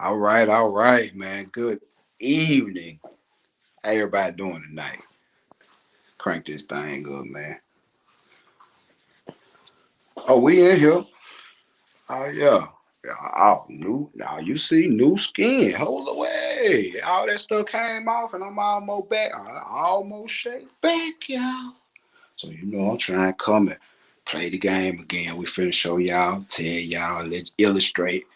All right, man. Good evening. How everybody doing tonight? Crank this thing up, man. Oh, we in here. Oh yeah. Oh, new. Now you see new skin. Hold away. All that stuff came off, and I'm almost back. I almost shake back, y'all. So you know I'm trying to come and play the game again. We finna show y'all, tell y'all, let illustrate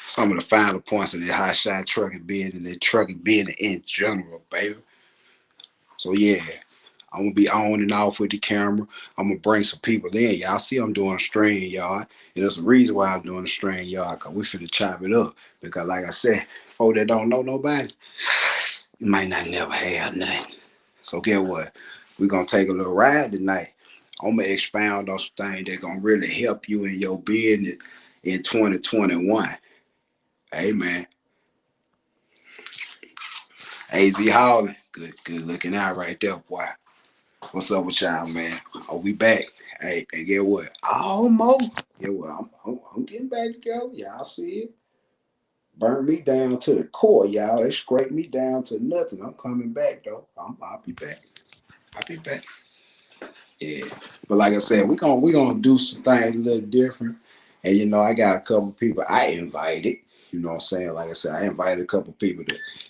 some of the final points of the hot shot trucking bid and the trucking bid in general, baby. So yeah, I'm gonna be on and off with the camera. I'm gonna bring some people in. Y'all see I'm doing a stream, y'all. And there's a reason why I'm doing a stream, y'all, cause we finna chop it up. Because like I said, folks that don't know nobody, you might not never have nothing. So get what? We're gonna take a little ride tonight. I'm gonna expound on some things that gonna really help you in your business in 2021. Hey man. AZ Holland. Good looking out right there, boy. What's up with y'all, man? Are we back? Hey, get what? Almost. Yeah, well, I'm getting back together. Y'all see it? Burn me down to the core, y'all. They scrape me down to nothing. I'm coming back though. I'll be back. I'll be back. Yeah. But like I said, we gonna do some things a little different. And you know, I got a couple people I invited. You know what I'm saying? Like I said, I invited a couple people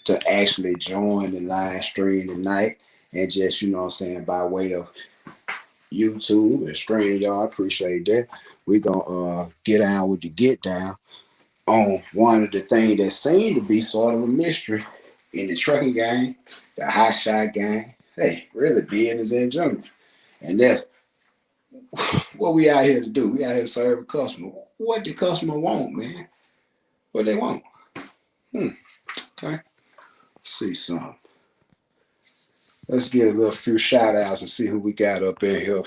to actually join the live stream tonight. And just, you know what I'm saying, by way of YouTube and stream, y'all. I appreciate that. We gonna get down with the get down on one of the things that seemed to be sort of a mystery in the trucking game, the hot shot game. Hey, really business in general. And that's what we out here to do. We out here to serve a customer. What the customer want, man? What they want? Okay. Let's see some. Let's get a little few shout outs and see who we got up in here.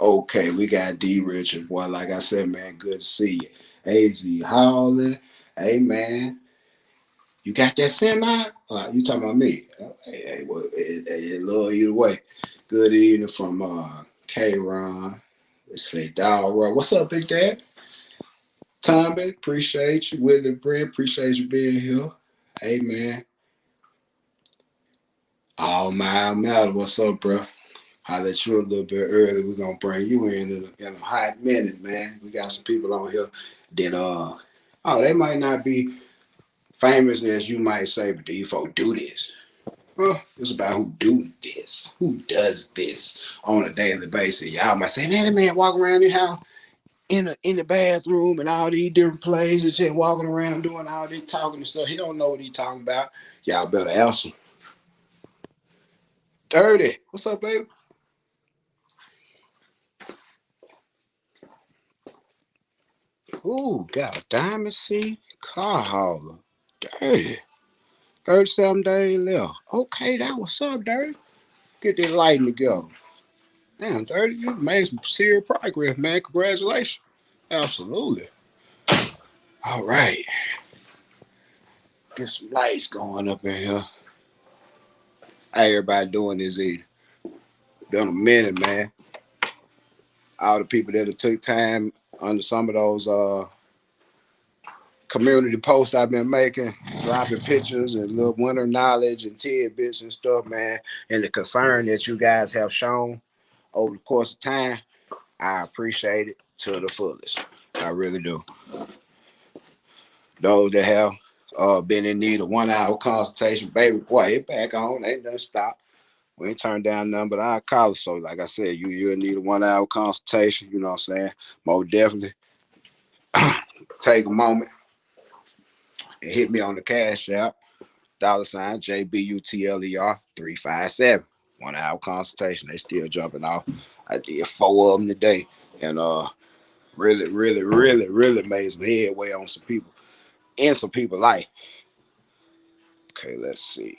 Okay, we got D Richard, boy. Like I said, man, good to see you. AZ Holland. Hey man, you got that semi? You talking about me? Hey, well, it love either way. Good evening from K Ron. Let's say Dog Roy. What's up, Big Dad? Tommy, appreciate you. Willie Brent, appreciate you being here. Hey man. All my matter. What's up, bro? I'll let you a little bit early. We're gonna bring you in a hot minute, man. We got some people on here that they might not be famous as you might say, but these folks do this. Well, it's about who do this, who does this on a daily basis. Y'all might say, man, that man walk around the house in the bathroom and all these different places, just walking around doing all this talking and stuff. He don't know what he talking about. Y'all better ask him. Dirty, what's up, baby? Ooh, got a diamond C car hauler. Dirty. 37 days left. Okay, that what's up, Dirty. Get this lighting together. Damn, Dirty, you made some serious progress, man. Congratulations. Absolutely. All right. Get some lights going up in here. How everybody doing this evening? Been a minute, man. All the people that have took time under some of those community posts I've been making, dropping pictures and little winter knowledge and tidbits and stuff, man. And the concern that you guys have shown over the course of time, I appreciate it to the fullest. I really do. Those that have been in need of 1 hour consultation, baby boy, it back on. Ain't done stop. We ain't turned down nothing but our college. So, like I said, you'll need a 1 hour consultation. You know what I'm saying? Most definitely take a moment and hit me on the cash app. $ JBUTLER 357. 1 hour consultation. They still jumping off. I did 4 of them today. And really made some headway on some people. In some people life. Okay, let's see.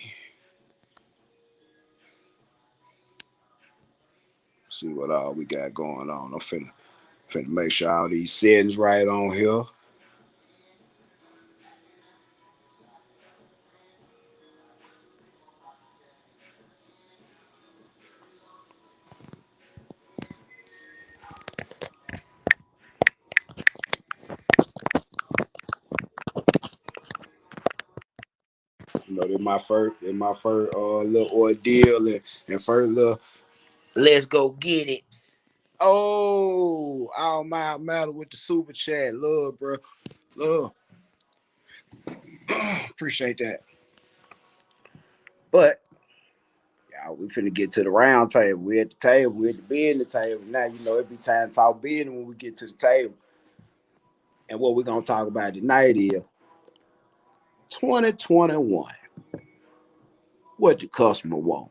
See what all we got going on. I'm finna make sure all these settings right on here. You know, in my first little ordeal and first little let's go get it. Oh, all my matter with the super chat. Love, bro. Love. Appreciate that. But yeah, we finna get to the round table. We at the table. We at the business table. Now, you know, it be time to talk business when we get to the table. And what we're gonna talk about tonight is 2021. What the customer want,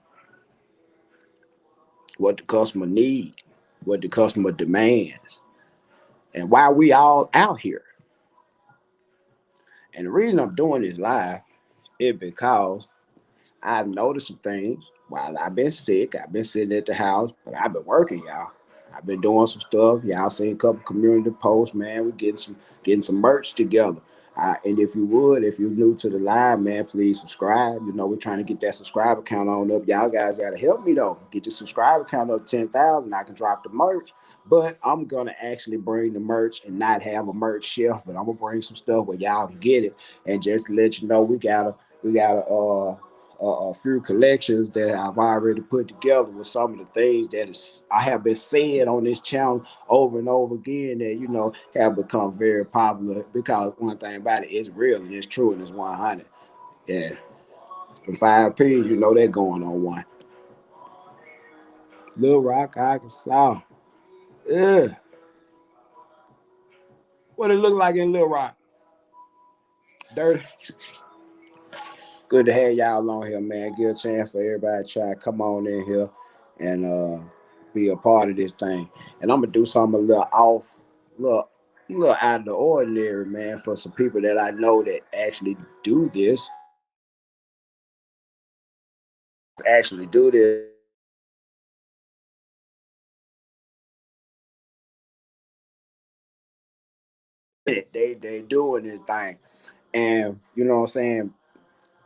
what the customer need, what the customer demands, and why we all out here. And the reason I'm doing this live is because I've noticed some things while I've been sick. I've been sitting at the house, but I've been working, y'all. I've been doing some stuff. Y'all seen a couple community posts, man. We getting some merch together. And if you would, if you're new to the live, man, please subscribe. You know, we're trying to get that subscriber count on up. Y'all guys gotta help me though. Get the subscriber count up 10,000. I can drop the merch. But I'm gonna actually bring the merch and not have a merch shelf, but I'm gonna bring some stuff where y'all can get it. And just to let you know, we got a few collections that I've already put together with some of the things I have been saying on this channel over and over again that have become very popular because one thing about it is real and it's true and it's 100. Yeah, the 5P, they're going on one. Little Rock, Arkansas. Yeah, what it look like in Little Rock? Dirty. Good to have y'all on here, man. Give a chance for everybody to try to come on in here and be a part of this thing. And I'm gonna do something a little off, little, little out of the ordinary, man, for some people that I know that actually do this. Actually do this. They doing this thing. And what I'm saying,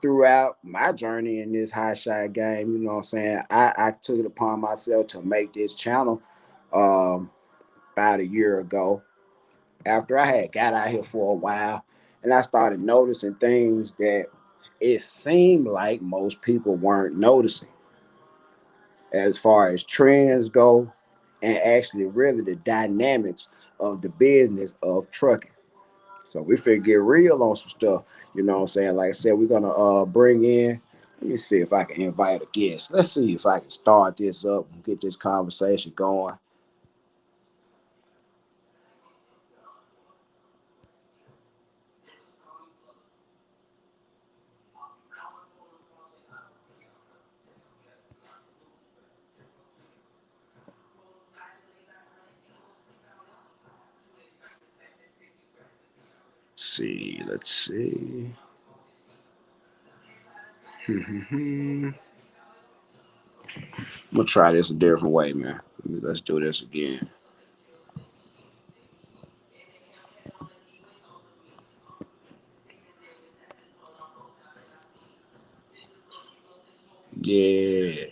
throughout my journey in this high shot game, what I'm saying, I took it upon myself to make this channel um about a year ago after I had got out here for a while, and I started noticing things that it seemed like most people weren't noticing as far as trends go, and actually really the dynamics of the business of trucking. So we finna get real on some stuff. You know what I'm saying? Like I said, we're gonna bring in. Let me see if I can invite a guest. Let's see if I can start this up and get this conversation going. Let's see. I'm gonna try this a different way, man. Let's do this again. Yeah.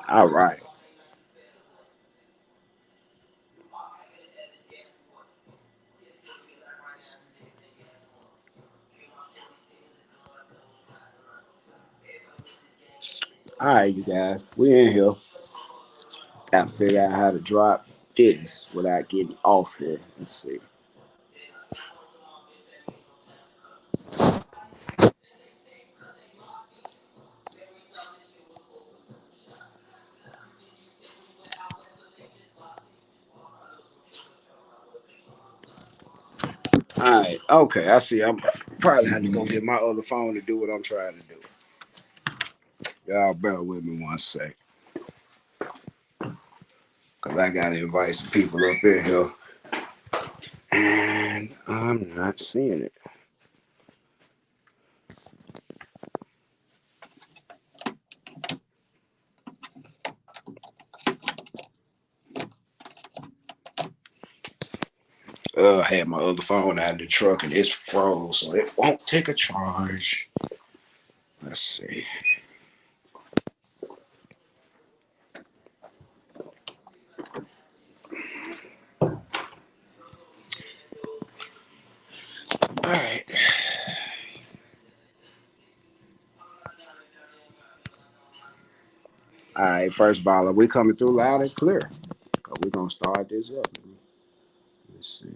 All right. All right, you guys. We in here. Gotta figure out how to drop this without getting off here. Let's see. All right. Okay. I see. I'm probably have to go get my other phone to do what I'm trying to do. Y'all bear with me one sec. Cause I gotta invite some people up in here. And I'm not seeing it. I had my other phone out in the truck and it's froze, so it won't take a charge. Let's see. All right. All right, first baller, we coming through loud and clear. Cause we're gonna start this up. Let's see.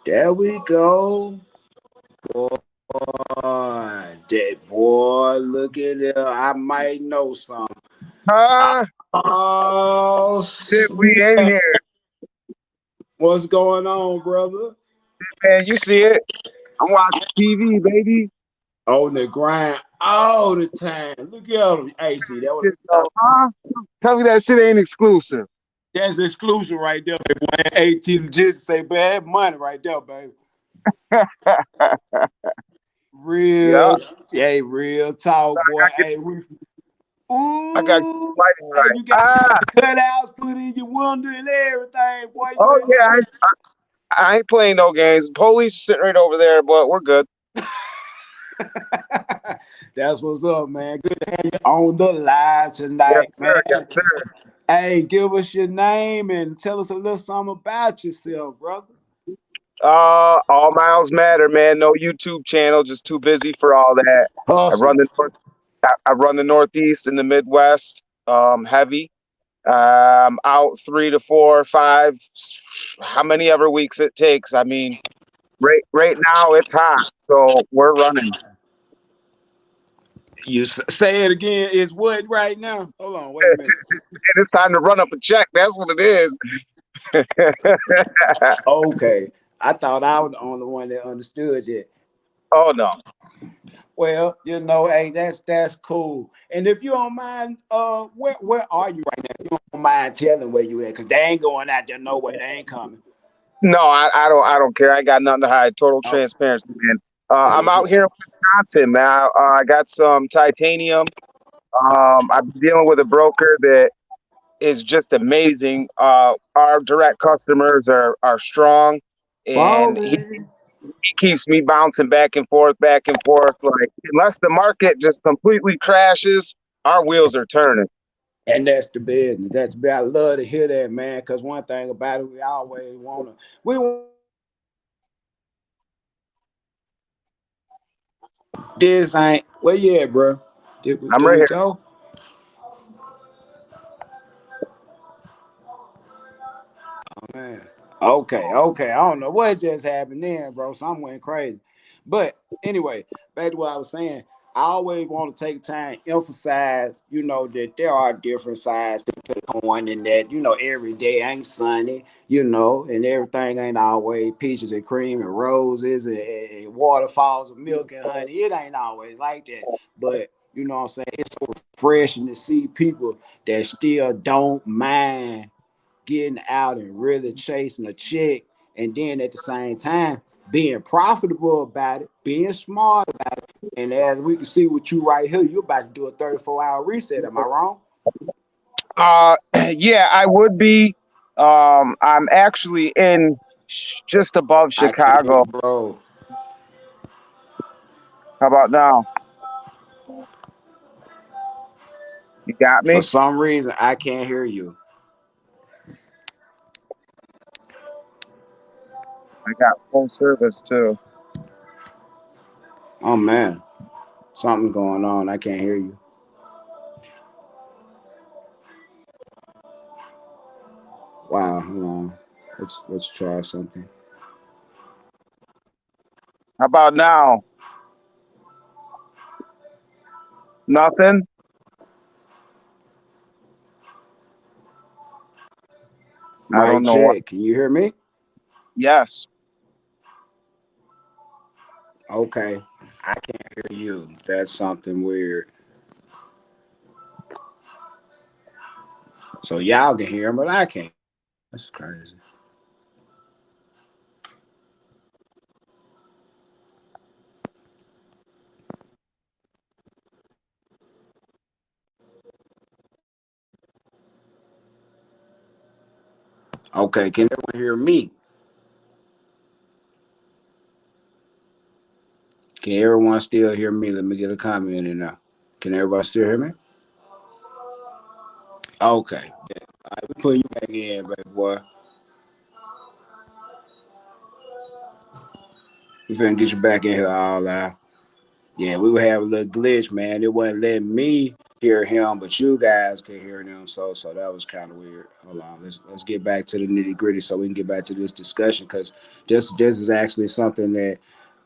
There we go. Boy, that boy, look at it. I might know something. Huh? Oh, Shit, we in snap. here, What's going on, brother? man. You see it? I'm watching TV, baby. On the grind all the time. Look at him. Hey, see, that was Shit, though, huh? Tell me that shit ain't exclusive. that's exclusive right there, baby. 18 just say bad money right there, baby. Yeah, Real, hey, real talk, boy. Hey, we, I got ooh, lighting hey, right. you got your cutouts put in your window and everything, boy. You Oh ain't yeah, lying. I ain't playing no games. Police sitting right over there, but we're good. That's what's up, man. Good to have you on the live Yes, tonight, man. sir. Yes, sir. Hey, give us your name and tell us a little something about yourself, brother. All miles matter, man. No YouTube channel, just too busy for all that. I run Hustler. the north. I run the Northeast and the Midwest. Heavy. Out 3 to 4, 5, how many ever weeks it takes. I mean, right now it's hot, so we're running. Say it again. Is what right now? Hold on, wait a minute. And it's time to run up a check. That's what it is. Okay, I thought I was the only one that understood that. Oh no. Well, hey, that's cool. And if you don't mind, where are you right now? If you don't mind telling where you at, cause they ain't going out there nowhere. They ain't coming. No, I don't care. I ain't got nothing to hide. Total Oh, transparency, man. I'm yes, out here in Wisconsin, man. I got some titanium. I'm dealing with a broker that is just amazing. Our direct customers are strong, and balling. he keeps me bouncing back and forth, back and forth. Like unless the market just completely crashes, our wheels are turning. And that's the business. I love to hear that, man. Cause one thing about it, we always wanna we this ain't where you at, bro? I'm Did right we here. go? Man. Okay. I don't know what just happened then, bro. Something went crazy. But anyway, back to what I was saying. I always want to take time emphasize, that there are different sides to the coin and that, every day ain't sunny, and everything ain't always peaches and cream and roses and waterfalls of milk and honey. It ain't always like that. But you know what I'm saying? It's so refreshing to see people that still don't mind getting out and really chasing a check, and then at the same time being profitable about it, being smart about it. And as we can see with you right here, you're about to do a 34-hour reset. Am I wrong? Yeah, I would be. I'm actually in just above I can't hear Chicago. you, bro. How about now? You got For me? some reason, I can't hear you. I got full service too. Oh man, something's going on. I can't hear you. Wow, hold on. Let's try something. How about now? Nothing? I Mic don't know what. check. Can you hear me? Yes. Okay. I can't hear you. That's something weird. So y'all can hear him, but I can't. That's crazy. Okay, can everyone hear me? Can everyone still hear me? Let me get a comment in now. Can everybody still hear me? Okay. All right, we put you back in, baby boy. We finna get you back in here all out. Yeah, we would have a little glitch, man. It wasn't letting me hear him, but you guys could hear them. So that was kind of weird. Hold on, let's get back to the nitty gritty so we can get back to this discussion because this is actually something that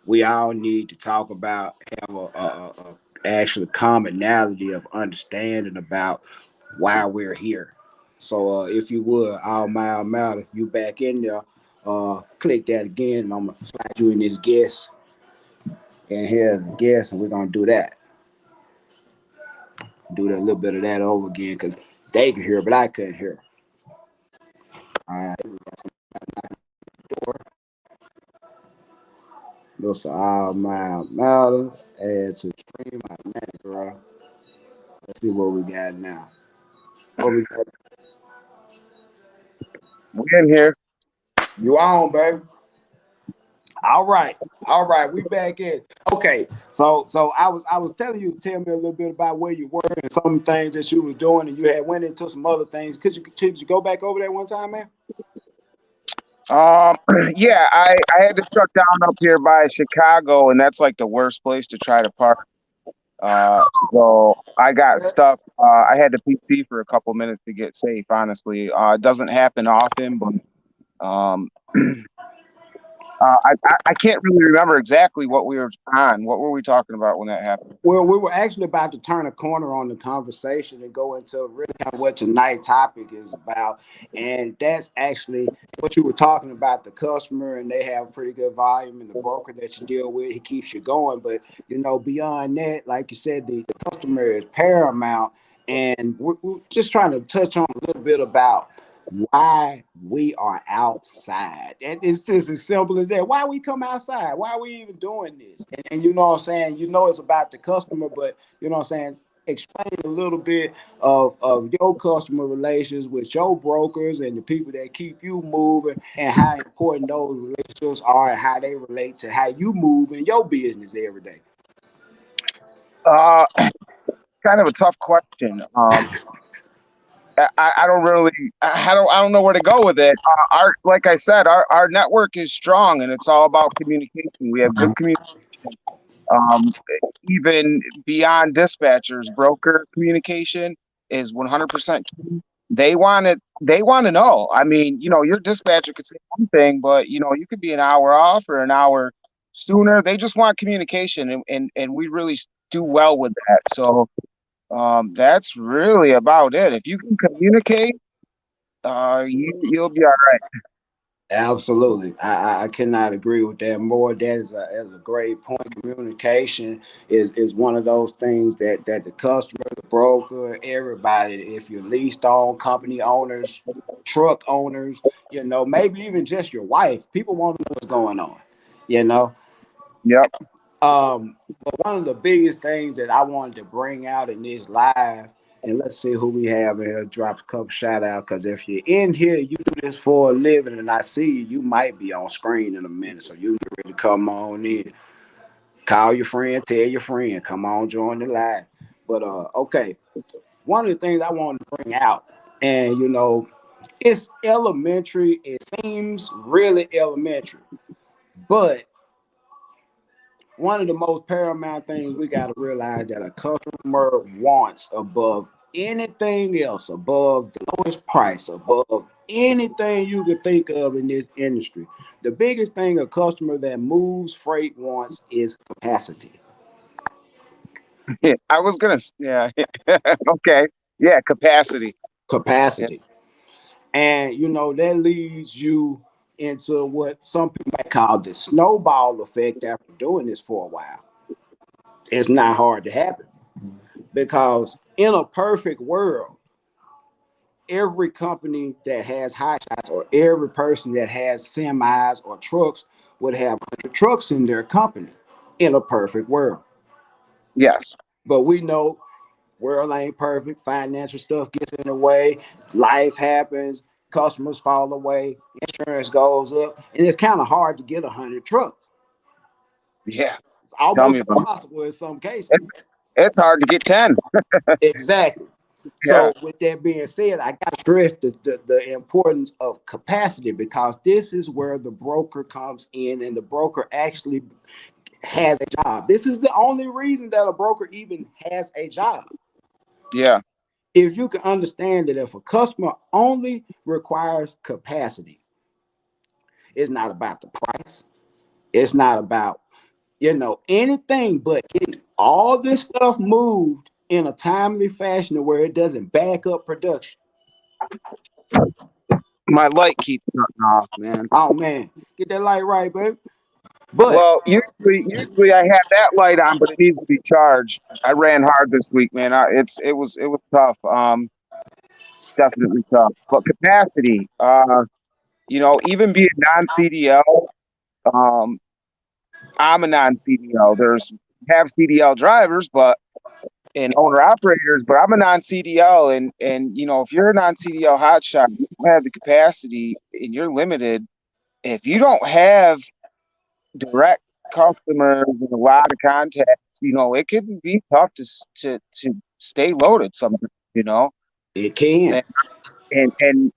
we all need to talk about, have a actual commonality of understanding about why we're here. So if you would, all mile matter, you back in there, click that again, and I'm gonna slide you in this guest, and here's the guest, and we're gonna do that a little bit of that over again, because they could hear, but I couldn't hear. All right, we got some door. Mr. All Mile Matter, add to stream, my man, bro. Let's see what we got now. What we got? We in here. You on, baby? All right, we back in. Okay, so I was telling you to tell me a little bit about where you were and some things that you was doing, and you had went into some other things. Could you go back over that one time, man? Um, yeah, I had to truck down up here by Chicago, and that's like the worst place to try to park. Uh, so I got stuck. I had to PC for a couple minutes to get safe. Honestly, it doesn't happen often, but um, I can't really remember exactly what we were on. What were we talking about when that happened? Well, we were actually about to turn a corner on the conversation and go into really kind of what tonight's topic is about. And that's actually what you were talking about, the customer, and they have pretty good volume, and the broker that you deal with, he keeps you going. But, beyond that, like you said, the customer is paramount. And we're just trying to touch on a little bit about why we are outside. And it's just as simple as that. Why we come outside? Why are we even doing this? And you know what I'm saying? It's about the customer, but you know what I'm saying? Explain a little bit of your customer relations with your brokers and the people that keep you moving, and how important those relationships are, and how they relate to how you move in your business every day. Uh, Kind of a tough question. I don't really, I don't know where to go with it. Like I said, our network is strong, and it's all about communication. We have good communication. Um, Even beyond dispatchers, broker communication is 100% key. They want to know. I mean, your dispatcher could say one thing, but you could be an hour off or an hour sooner. They just want communication, and we really do well with that. So that's really about it. If you can communicate, you'll be all right. Absolutely. I cannot agree with that more. That is a great point. Communication is one of those things that the customer, the broker, everybody, if you're leased on, company owners, truck owners, maybe even just your wife, people want to know what's going on, you know. Yep. But one of the biggest things that I wanted to bring out in this live, and let's see who we have in here. Drop a couple shout out, because if you're in here, you do this for a living, and I see you, you might be on screen in a minute, so you get ready to come on in. Call your friend, tell your friend, come on, join the live. But okay, one of the things I wanted to bring out, and it's elementary. It seems really elementary, but one of the most paramount things we got to realize that a customer wants above anything else, above the lowest price, above anything you could think of in this industry. The biggest thing a customer that moves freight wants is capacity. I was gonna. Yeah. Okay. Yeah. Capacity. Yeah. Capacity. And that leads you into what some people might call the snowball effect after doing this for a while. It's not hard to happen, because in a perfect world, every company that has hot shots, or every person that has semis or trucks, would have 100 trucks in their company in a perfect world. Yes. But we know world ain't perfect. Financial stuff gets in the way. Life happens. Customers fall away. Insurance goes up, and it's kind of hard to get 100 trucks. Yeah. It's Tell me almost about it. impossible in some cases. It's it's hard to get 10. Exactly. Yeah. So, with that being said, I got to stress the importance of capacity, because this is where the broker comes in, and the broker actually has a job. This is the only reason that a broker even has a job. Yeah. If you can understand that if a customer only requires capacity, it's not about the price, it's not about, anything but getting all this stuff moved in a timely fashion to where it doesn't back up production. My light keeps cutting off, man. Oh man, get that light right, baby. But Well, usually I have that light on, but it needs to be charged. I ran hard this week, man. It was tough. Definitely tough. But capacity, even being non CDL, um, I'm a non CDL. There's have CDL drivers, but and owner operators, but I'm a non CDL, and if you're a non CDL hotshot, you don't have the capacity, and you're limited. If you don't have direct customers and a lot of contacts, it can be tough to stay loaded sometimes, it can. and and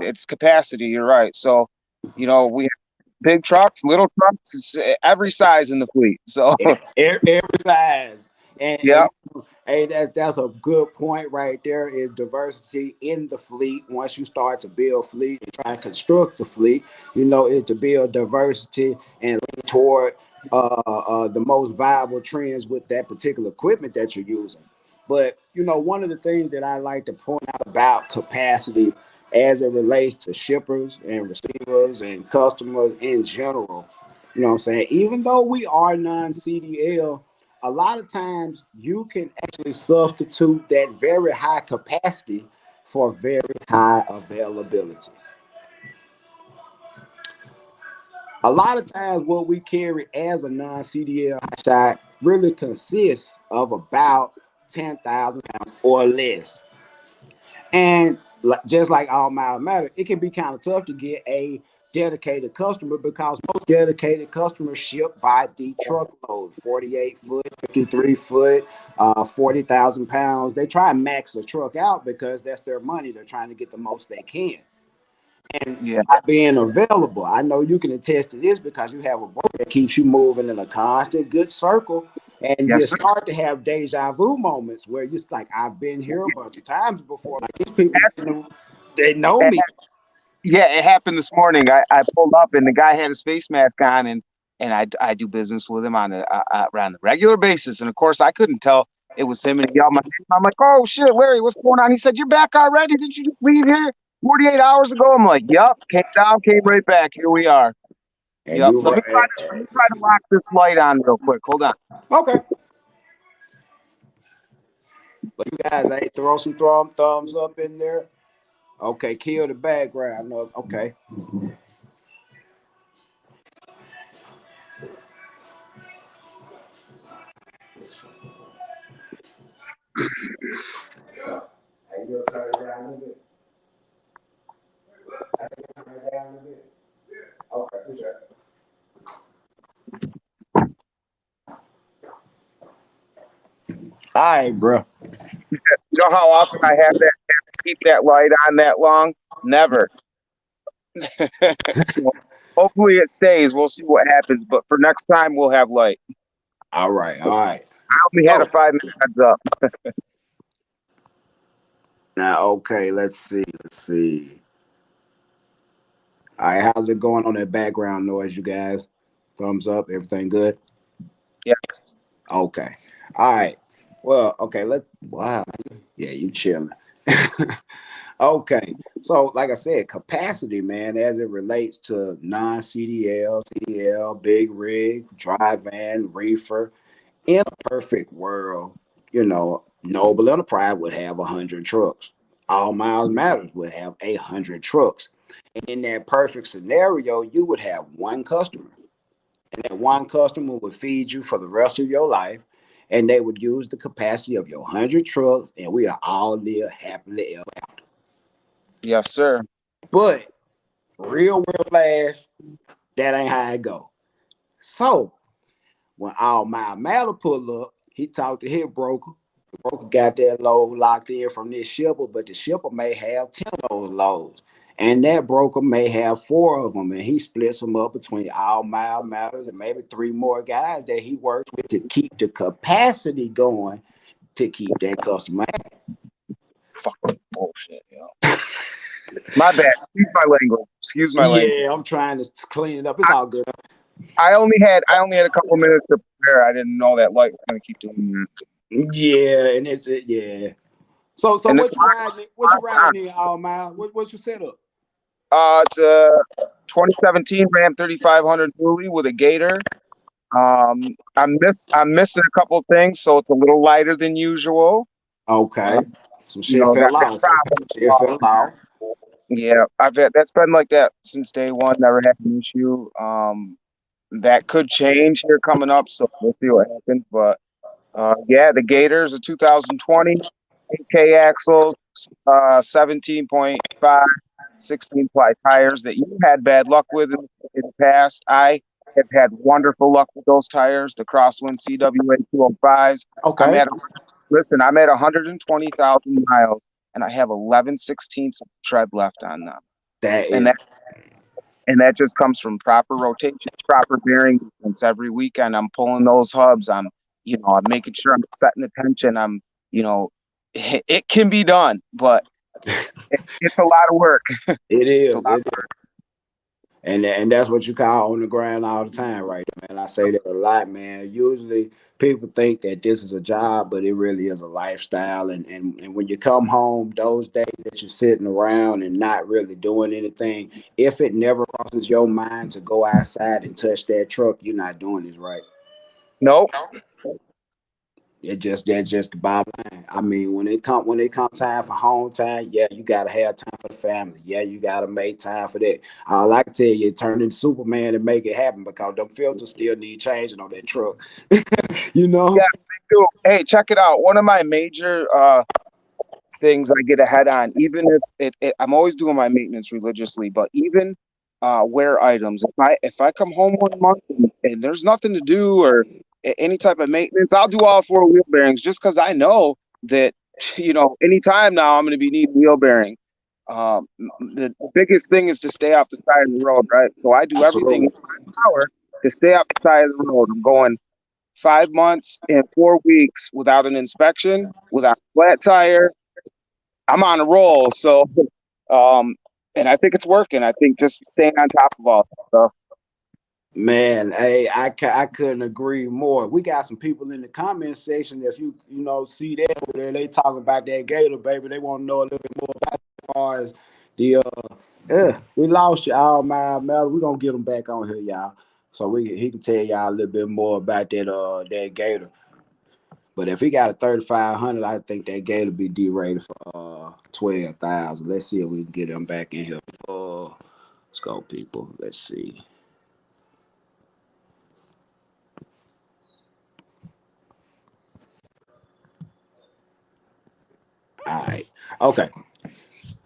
it's capacity. You're right. So, we have big trucks, little trucks, every size in the fleet. So Every size. Yeah. And hey, that's a good point right there. Is diversity in the fleet. Once you start to build fleet and try and construct the fleet, is to build diversity and lean toward the most viable trends with that particular equipment that you're using. But one of the things that I like to point out about capacity as it relates to shippers and receivers and customers in general, what I'm saying? Even though we are non-CDL, a lot of times you can actually substitute that very high capacity for very high availability. A lot of times what we carry as a non-CDL shot really consists of about 10,000 pounds or less. And just like all miles matter, it can be kind of tough to get a dedicated customer because most dedicated customers ship by the truckload, 48 foot, 53 foot, 40,000 pounds. They try and max the truck out because that's their money. They're trying to get the most they can. And Yeah. not being available, I know you can attest to this because you have a boat that keeps you moving in a constant good circle. And you Yes, sir. start to have deja vu moments where you're like, I've been here a bunch of times before. Like these people, they know me. Yeah, it happened this morning. I pulled up and the guy had his face mask on, and I do business with him on a regular basis. And of course, I couldn't tell it was him, and he yelled my name. I'm like, "Oh shit, Larry, what's going on?" He said, "You're back already? Did you just leave here 48 hours ago?" I'm like, "Yup, came down, came right back. Here we are." And Yup. you Let were me try to lock this light on real quick. Hold on. okay. But you guys, hey, throw some thumbs up in there. Okay, kill the background. No, okay. Hey, you turn it down a little bit. I said, turn it down a little bit. Okay, for sure. All right, bro. You know how often I have to keep that light on that long? Never. So hopefully it stays. We'll see what happens. But for next time, we'll have light. All right, all right. I only had a So 5 minute heads up. now, okay, let's see, let's see. All right, how's it going on that background noise, you guys? Thumbs up, everything good? Yeah. Okay. All right. Well, okay, let's wow. Yeah, you chilling. Okay. So, like I said, capacity, man, as it relates to non-CDL, CDL, big rig, dry van, reefer, in a perfect world, Noble Enterprise would have 100 trucks. All Miles Matters would have 100 trucks. And in that perfect scenario, you would have one customer. And that one customer would feed you for the rest of your life. And they would use the capacity of your 100 trucks, and we are all live happily ever after. Yes, sir. But real world flash, that ain't how it go. So when All Mile Matter pull up, he talked to his broker. The broker got that load locked in from this shipper, but the shipper may have 10 of those loads. And that broker may have four of them, and he splits them up between All Mile Matters and maybe three more guys that he works with to keep the capacity going to keep that customer happy. Fucking bullshit, yo. My bad. Excuse my language. Excuse my language. Yeah, I'm trying to clean it up. It's all good. I only had a couple minutes to prepare. I didn't know that light was gonna keep doing that. Yeah, and it's yeah. So And it's what you riding? What you riding in All Mile? What's your setup? it's a 2017 Ram 3500 dually with a Gator. I'm missing a couple things, so it's a little lighter than usual. Uh, Okay. Some you shit know, fell off. Shit fell off. yeah, that's been like that since day one. Never had an issue. That could change here coming up, so we'll see what happens. But yeah, the Gators, a 2020, 8K axles, 17.5, 16 ply tires that you had bad luck with in the past. I have had wonderful luck with those tires, the Crosswind CWA 205s. I'm Okay. at, I'm at 120,000 miles and I have 11/16 of tread left on them. That And is that just comes from proper rotation, proper bearing distance. Every weekend I'm pulling those hubs. I'm I'm making sure I'm setting attention. You know, it can be done, but it's a lot of work. It It's a is. lot. And that's what you call on the ground all the time, right there, man. I say that a lot, man. Usually people think that this is a job, but it really is a lifestyle. And when you come home, those days that you're sitting around and not really doing anything, if it never crosses your mind to go outside and touch that truck, you're not doing this right. Nope. That's just the bottom line. I mean, when it come time for home time, yeah, you gotta have time for the family. Yeah, you gotta make time for that. All I can tell you, turn into Superman and make it happen because them filters still need changing on that truck. you know? Yes, they do. Hey, check it out. One of my major things I get ahead on, even if I'm always doing my maintenance religiously, but even wear items. If I come home 1 month and there's nothing to do or any type of maintenance, I'll do all four wheel bearings just because I know that anytime now I'm going to be needing wheel bearing. The biggest thing is to stay off the side of the road, right? So I do everything in Absolutely. my power to stay off the side of the road. I'm going 5 months and 4 weeks without an inspection, without a flat tire. I'm on a roll. So, um, and I think it's working. I think just staying on top of all that stuff. Man, hey, I couldn't agree more. We got some people in the comment section. If you see that over there, they talking about that Gator, baby. They want to know a little bit more about it as far as the yeah, we lost you all, man. We're gonna get him back on here, y'all. So he can tell y'all a little bit more about that Gator. But if he got a 3500, I think that Gator be derated for 12,000. Let's see if we can get him back in here. Let's go, people. Let's see. All right. Okay.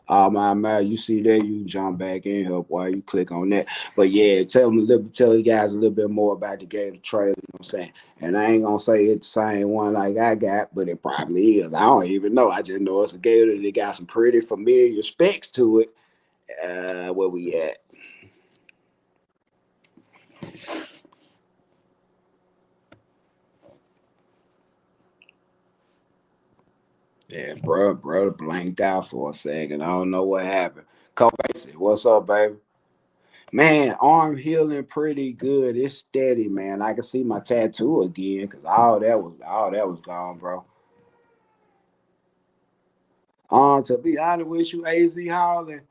My man, you see there, you jump back in here while you click on that. But yeah, tell you guys a little bit more about the Gator trailer, you know what I'm saying? And I ain't gonna say it's the same one like I got, but it probably is. I don't even know. I just know it's a Gator that got some pretty familiar specs to it. Where we at? Yeah, bro, blanked out for a second. I don't know what happened. Kobe, what's up, baby? Man, arm healing pretty good. It's steady, man. I can see my tattoo again because all that was gone, bro. To be honest with you, AZ Holland,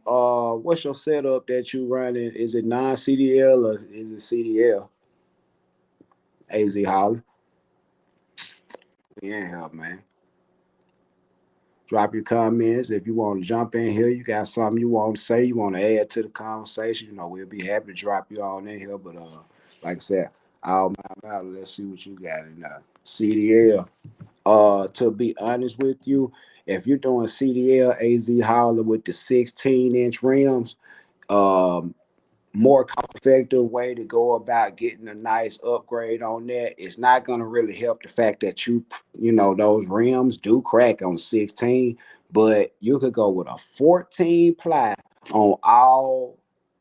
what's your setup that you running? Is it non CDL or is it CDL? AZ Holland, we ain't help, man. Drop your comments if you want to jump in here. You got something you want to say, you want to add to the conversation. We'll be happy to drop you on in here. But like I said, all my mouth. Let's see what you got in CDL. To be honest with you, if you're doing CDL AZ Holler with the 16-inch rims, um, more cost effective way to go about getting a nice upgrade on that. It's not going to really help the fact that those rims do crack on 16, but you could go with a 14 ply on all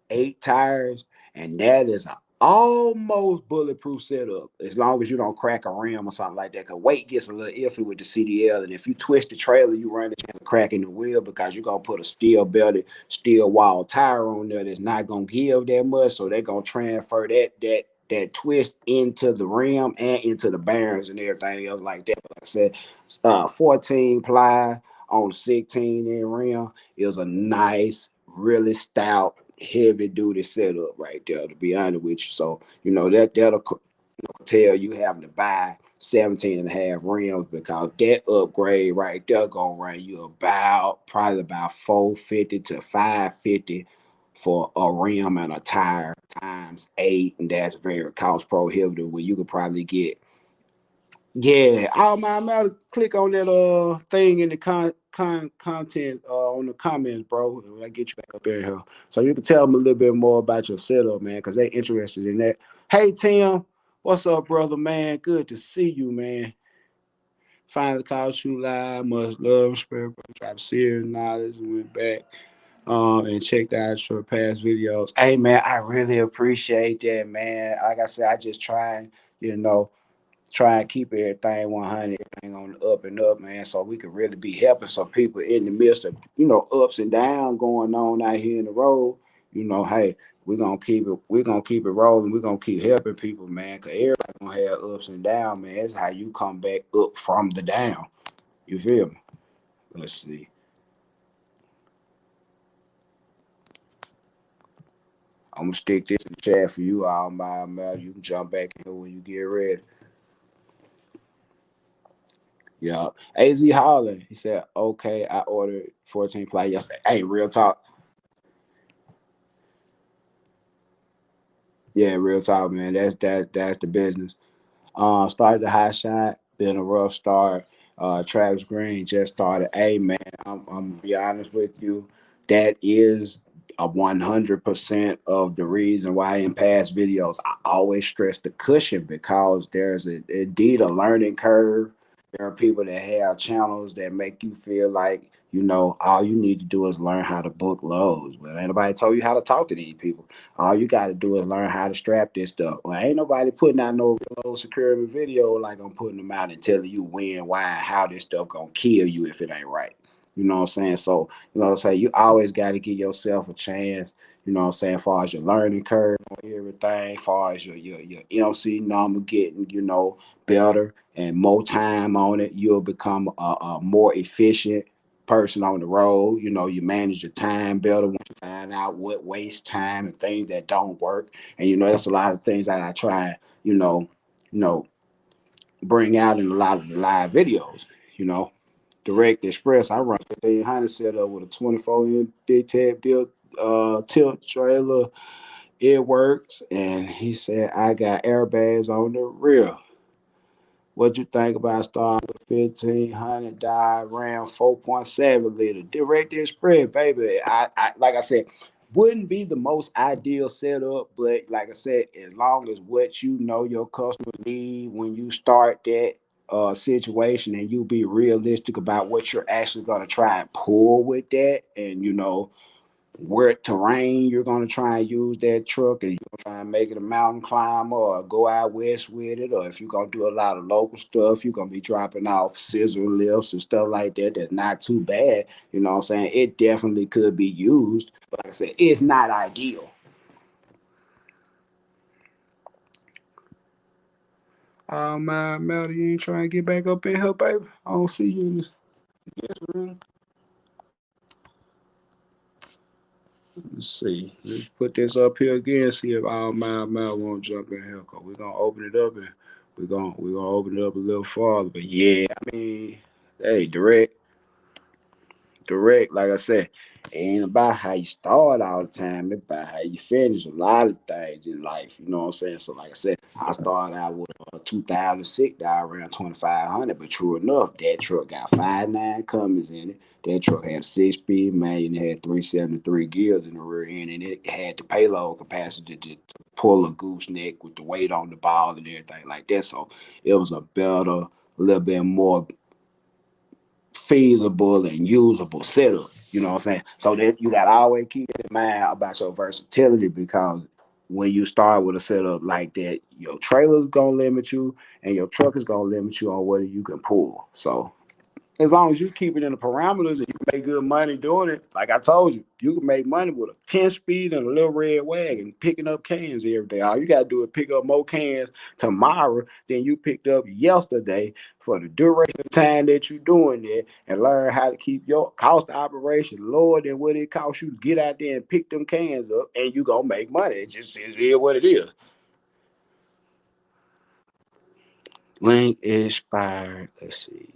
8 tires, and that is a almost bulletproof setup as long as you don't crack a rim or something like that. Because weight gets a little iffy with the CDL, and if you twist the trailer, you run the chance of cracking the wheel because you're gonna put a steel belted, steel wall tire on there that's not gonna give that much. So they're gonna transfer that twist into the rim and into the bearings and everything else like that. But like I said, 14 ply on 16 in rim is a nice, really stout, heavy duty setup right there, to be honest with you. So, that'll tell you having to buy 17 and a half rims because that upgrade right there gonna run you probably about 450 to 550 for a rim and a tire times 8, and that's very cost prohibitive. Where you could probably get, yeah, all my click on that thing in the content on the comments, bro. I get you back up in here, so you can tell them a little bit more about your setup, man, because they interested in that. Hey Tim, what's up, brother, man? Good to see you, man. Finally caught you live. Much love, respect, bro. Try to see your knowledge. Went back and checked out your past videos. Hey man, I really appreciate that, man. Like I said, I just try and you know try and keep everything 100, everything on the up and up, man, so we could really be helping some people in the midst of, ups and downs going on out here in the road. Hey, we're gonna keep it rolling. We're gonna keep helping people, man, because everybody gonna have ups and downs, man. That's how you come back up from the down. You feel me? Let's see. I'm gonna stick this in the chat for you all, my man. You can jump back in here when you get ready. Yeah. AZ Holland, he said, okay, I ordered 14 play yesterday. Hey, real talk. Yeah, real talk, man. That's the business. Started the high shot, been a rough start. Travis Green just started. Hey man, I'm gonna be honest with you. That is a 100% of the reason why in past videos I always stress the cushion, because there's indeed a learning curve. There are people that have channels that make you feel like, all you need to do is learn how to book loads. But ain't nobody told you how to talk to these people. All you got to do is learn how to strap this stuff. Well, ain't nobody putting out no real security video like I'm putting them out and telling you when, why, and how this stuff gonna kill you if it ain't right. You know what I'm saying? So, what I'm saying, you always got to give yourself a chance. You know what I'm saying? As far as your learning curve on everything, as far as your MC number getting, better and more time on it, you'll become a more efficient person on the road. You manage your time better once you find out what wastes time and things that don't work. And that's a lot of things that I try, you know, bring out in a lot of the live videos. You know, Direct Express, I run 1500 setup with a 24-inch big tab built tilt trailer. It works. And he said I got airbags on the rear. What you think about starting with 1500 die RAM 4.7 liter direct spread, baby? I like I said, wouldn't be the most ideal setup, but like I said, as long as what your customers need when you start that situation, and you be realistic about what you're actually gonna try and pull with that, and where terrain you're gonna try and use that truck, and you're gonna try and make it a mountain climber or go out west with it, or if you're gonna do a lot of local stuff, you're gonna be dropping off scissor lifts and stuff like that. That's not too bad. You know what I'm saying? It definitely could be used, but like I said, it's not ideal. Oh my Melody, you ain't trying to get back up in here, baby. I don't see you in this room. Let's see. Let's put this up here again. See if our Mel won't jump in here. Cause we're gonna open it up, and we're gonna open it up a little farther. But yeah, I mean, hey, direct, like I said, it ain't about how you start all the time. It's about how you finish a lot of things in life. You know what I'm saying? So, like I said, I started out with a 2006 die around 2500, but true enough, that truck got 5.9 Cummins in it. That truck had 6-speed manual, it had 373 gears in the rear end, and it had the payload capacity to pull a gooseneck with the weight on the ball and everything like that. So, it was a better, a little bit more feasible and usable setup. You know what I'm saying? So that you gotta always keep in mind about your versatility, because when you start with a setup like that, your trailer's gonna limit you and your truck is gonna limit you on what you can pull. So as long as you keep it in the parameters and you can make good money doing it, like I told you, you can make money with a 10 speed and a little red wagon picking up cans every day. All you got to do is pick up more cans tomorrow than you picked up yesterday for the duration of time that you're doing it, and learn how to keep your cost of operation lower than what it costs you to get out there and pick them cans up, and you going to make money. It is what it is. Link expired. Let's see.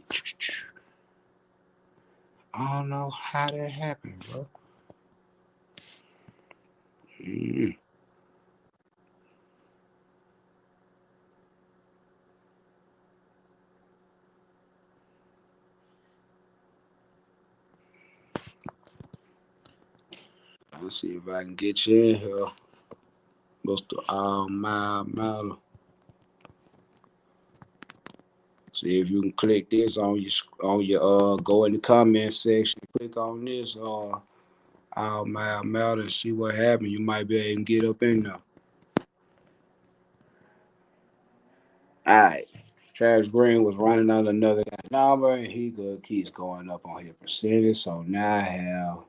I don't know how that happened, bro. Mm. Let's see if I can get you in here. Mr. Mile. See if you can click this on your go in the comment section. Click on this All Mile and see what happens. You might be able to get up in there. All right. Travis Green was running under another guy's number, and he keeps going up on his percentage. So now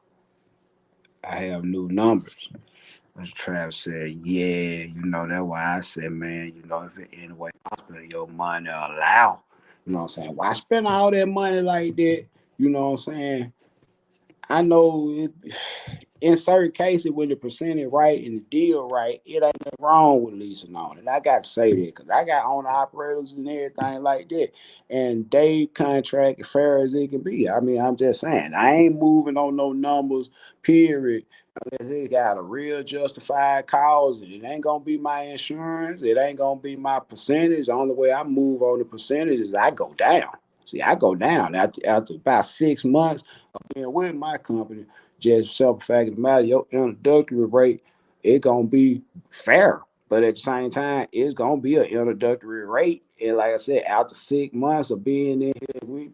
I have new numbers. As Trav said, yeah, that's why I said, man, if it anyway possible your money allow, you know what I'm saying? Why spend all that money like that? You know what I'm saying? I know in certain cases when the percentage right and the deal right, it ain't nothing wrong with leasing on it. I got to say that because I got owner operators and everything like that, and they contract as fair as it can be. I mean, I'm just saying, I ain't moving on no numbers, period. Unless it got a real justified cause, and it ain't gonna be my insurance, it ain't gonna be my percentage. The only way I move on the percentage is I go down. See, I go down after about 6 months of being with my company. Just simple fact of the matter, your introductory rate, it gonna be fair. But at the same time, it's gonna be an introductory rate. And like I said, after 6 months of being in here,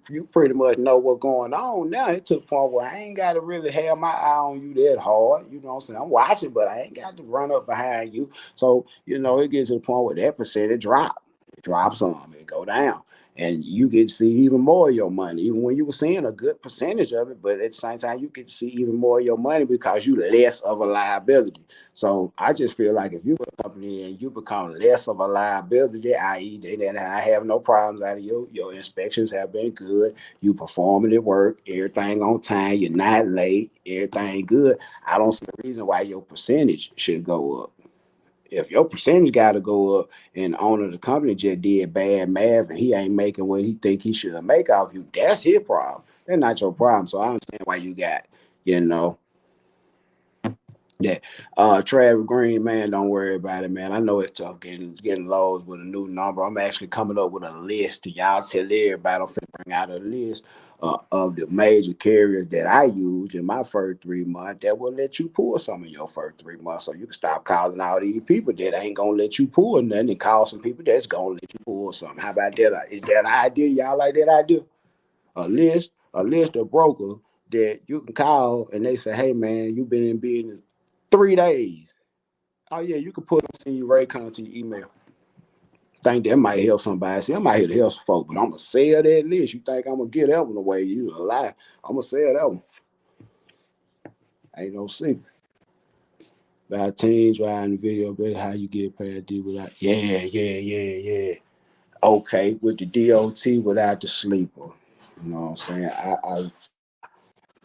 you pretty much know what's going on. Now it took a point where I ain't gotta really have my eye on you that hard. You know what I'm saying? I'm watching, but I ain't got to run up behind you. So, it gets to the point where that percentage drop. It drops some, it go down, and you get to see even more of your money, even when you were seeing a good percentage of it. But at the same time, you get to see even more of your money because you less of a liability. So I just feel like if you're a company and you become less of a liability, i.e., then I have no problems out of you. Your inspections have been good. You performing the work, everything on time. You're not late. Everything good. I don't see a reason why your percentage should go up. If your percentage got to go up and the owner of the company just did bad math and he ain't making what he think he should make off you, that's his problem. That's not your problem. So I understand why you got, you know, that. Travis Green, man, don't worry about it, man. I know it's tough getting lows with a new number. I'm actually coming up with a list. Y'all tell everybody I'm finna bring out a list of the major carriers that I used in my first 3 months that will let you pull some in your first 3 months. So you can stop calling all these people that ain't gonna let you pull nothing and call some people that's gonna let you pull something. How about that? Is that an idea? Y'all like that idea? A list of brokers that you can call and they say, hey man, you've been in business 3 days. Oh yeah, you can put them, send you Raycon to your email. Think that might help somebody. See, I'm out here to help some folks, but I'm gonna sell that list. You think I'm gonna get that one away? You a lie. I'm gonna sell that one. Ain't no secret. By team driving the video, but how you get paid D without yeah. Okay, with the DOT without the sleeper. You know what I'm saying?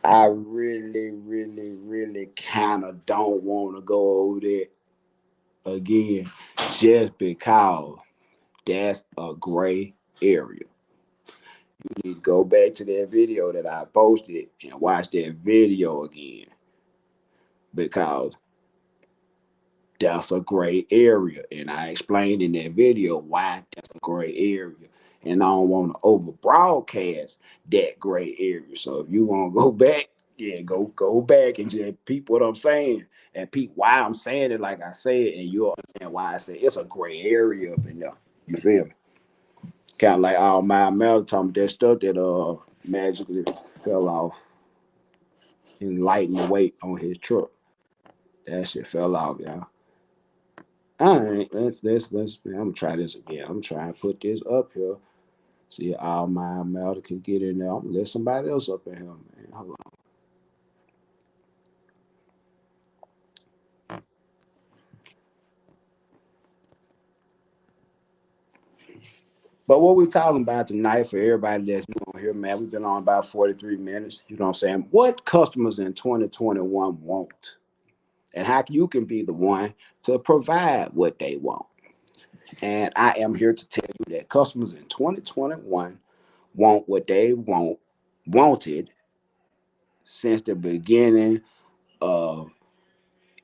I really kind of don't want to go over there again just because that's a gray area. You need to go back to that video that I posted and watch that video again because that's a gray area. And I explained in that video why that's a gray area. And I don't want to over broadcast that gray area. So if you want to go back, yeah, go back and just peep what I'm saying and peep why I'm saying it like I said, and you'll understand why I say it's a gray area up in there. You feel me? Kind of like all my metal told me that stuff that magically fell off and lightened the weight on his truck. That shit fell off, y'all. All right, let's. I'm gonna try this again. I'm trying to put this up here. See all my metal can get in there. I'm gonna let somebody else up in here, man. Hold on. But what we talking about tonight for everybody that's new on here, man, we've been on about 43 minutes. You know what I'm saying? What customers in 2021 want, and how you can be the one to provide what they want. And I am here to tell you that customers in 2021 want what they wanted since the beginning of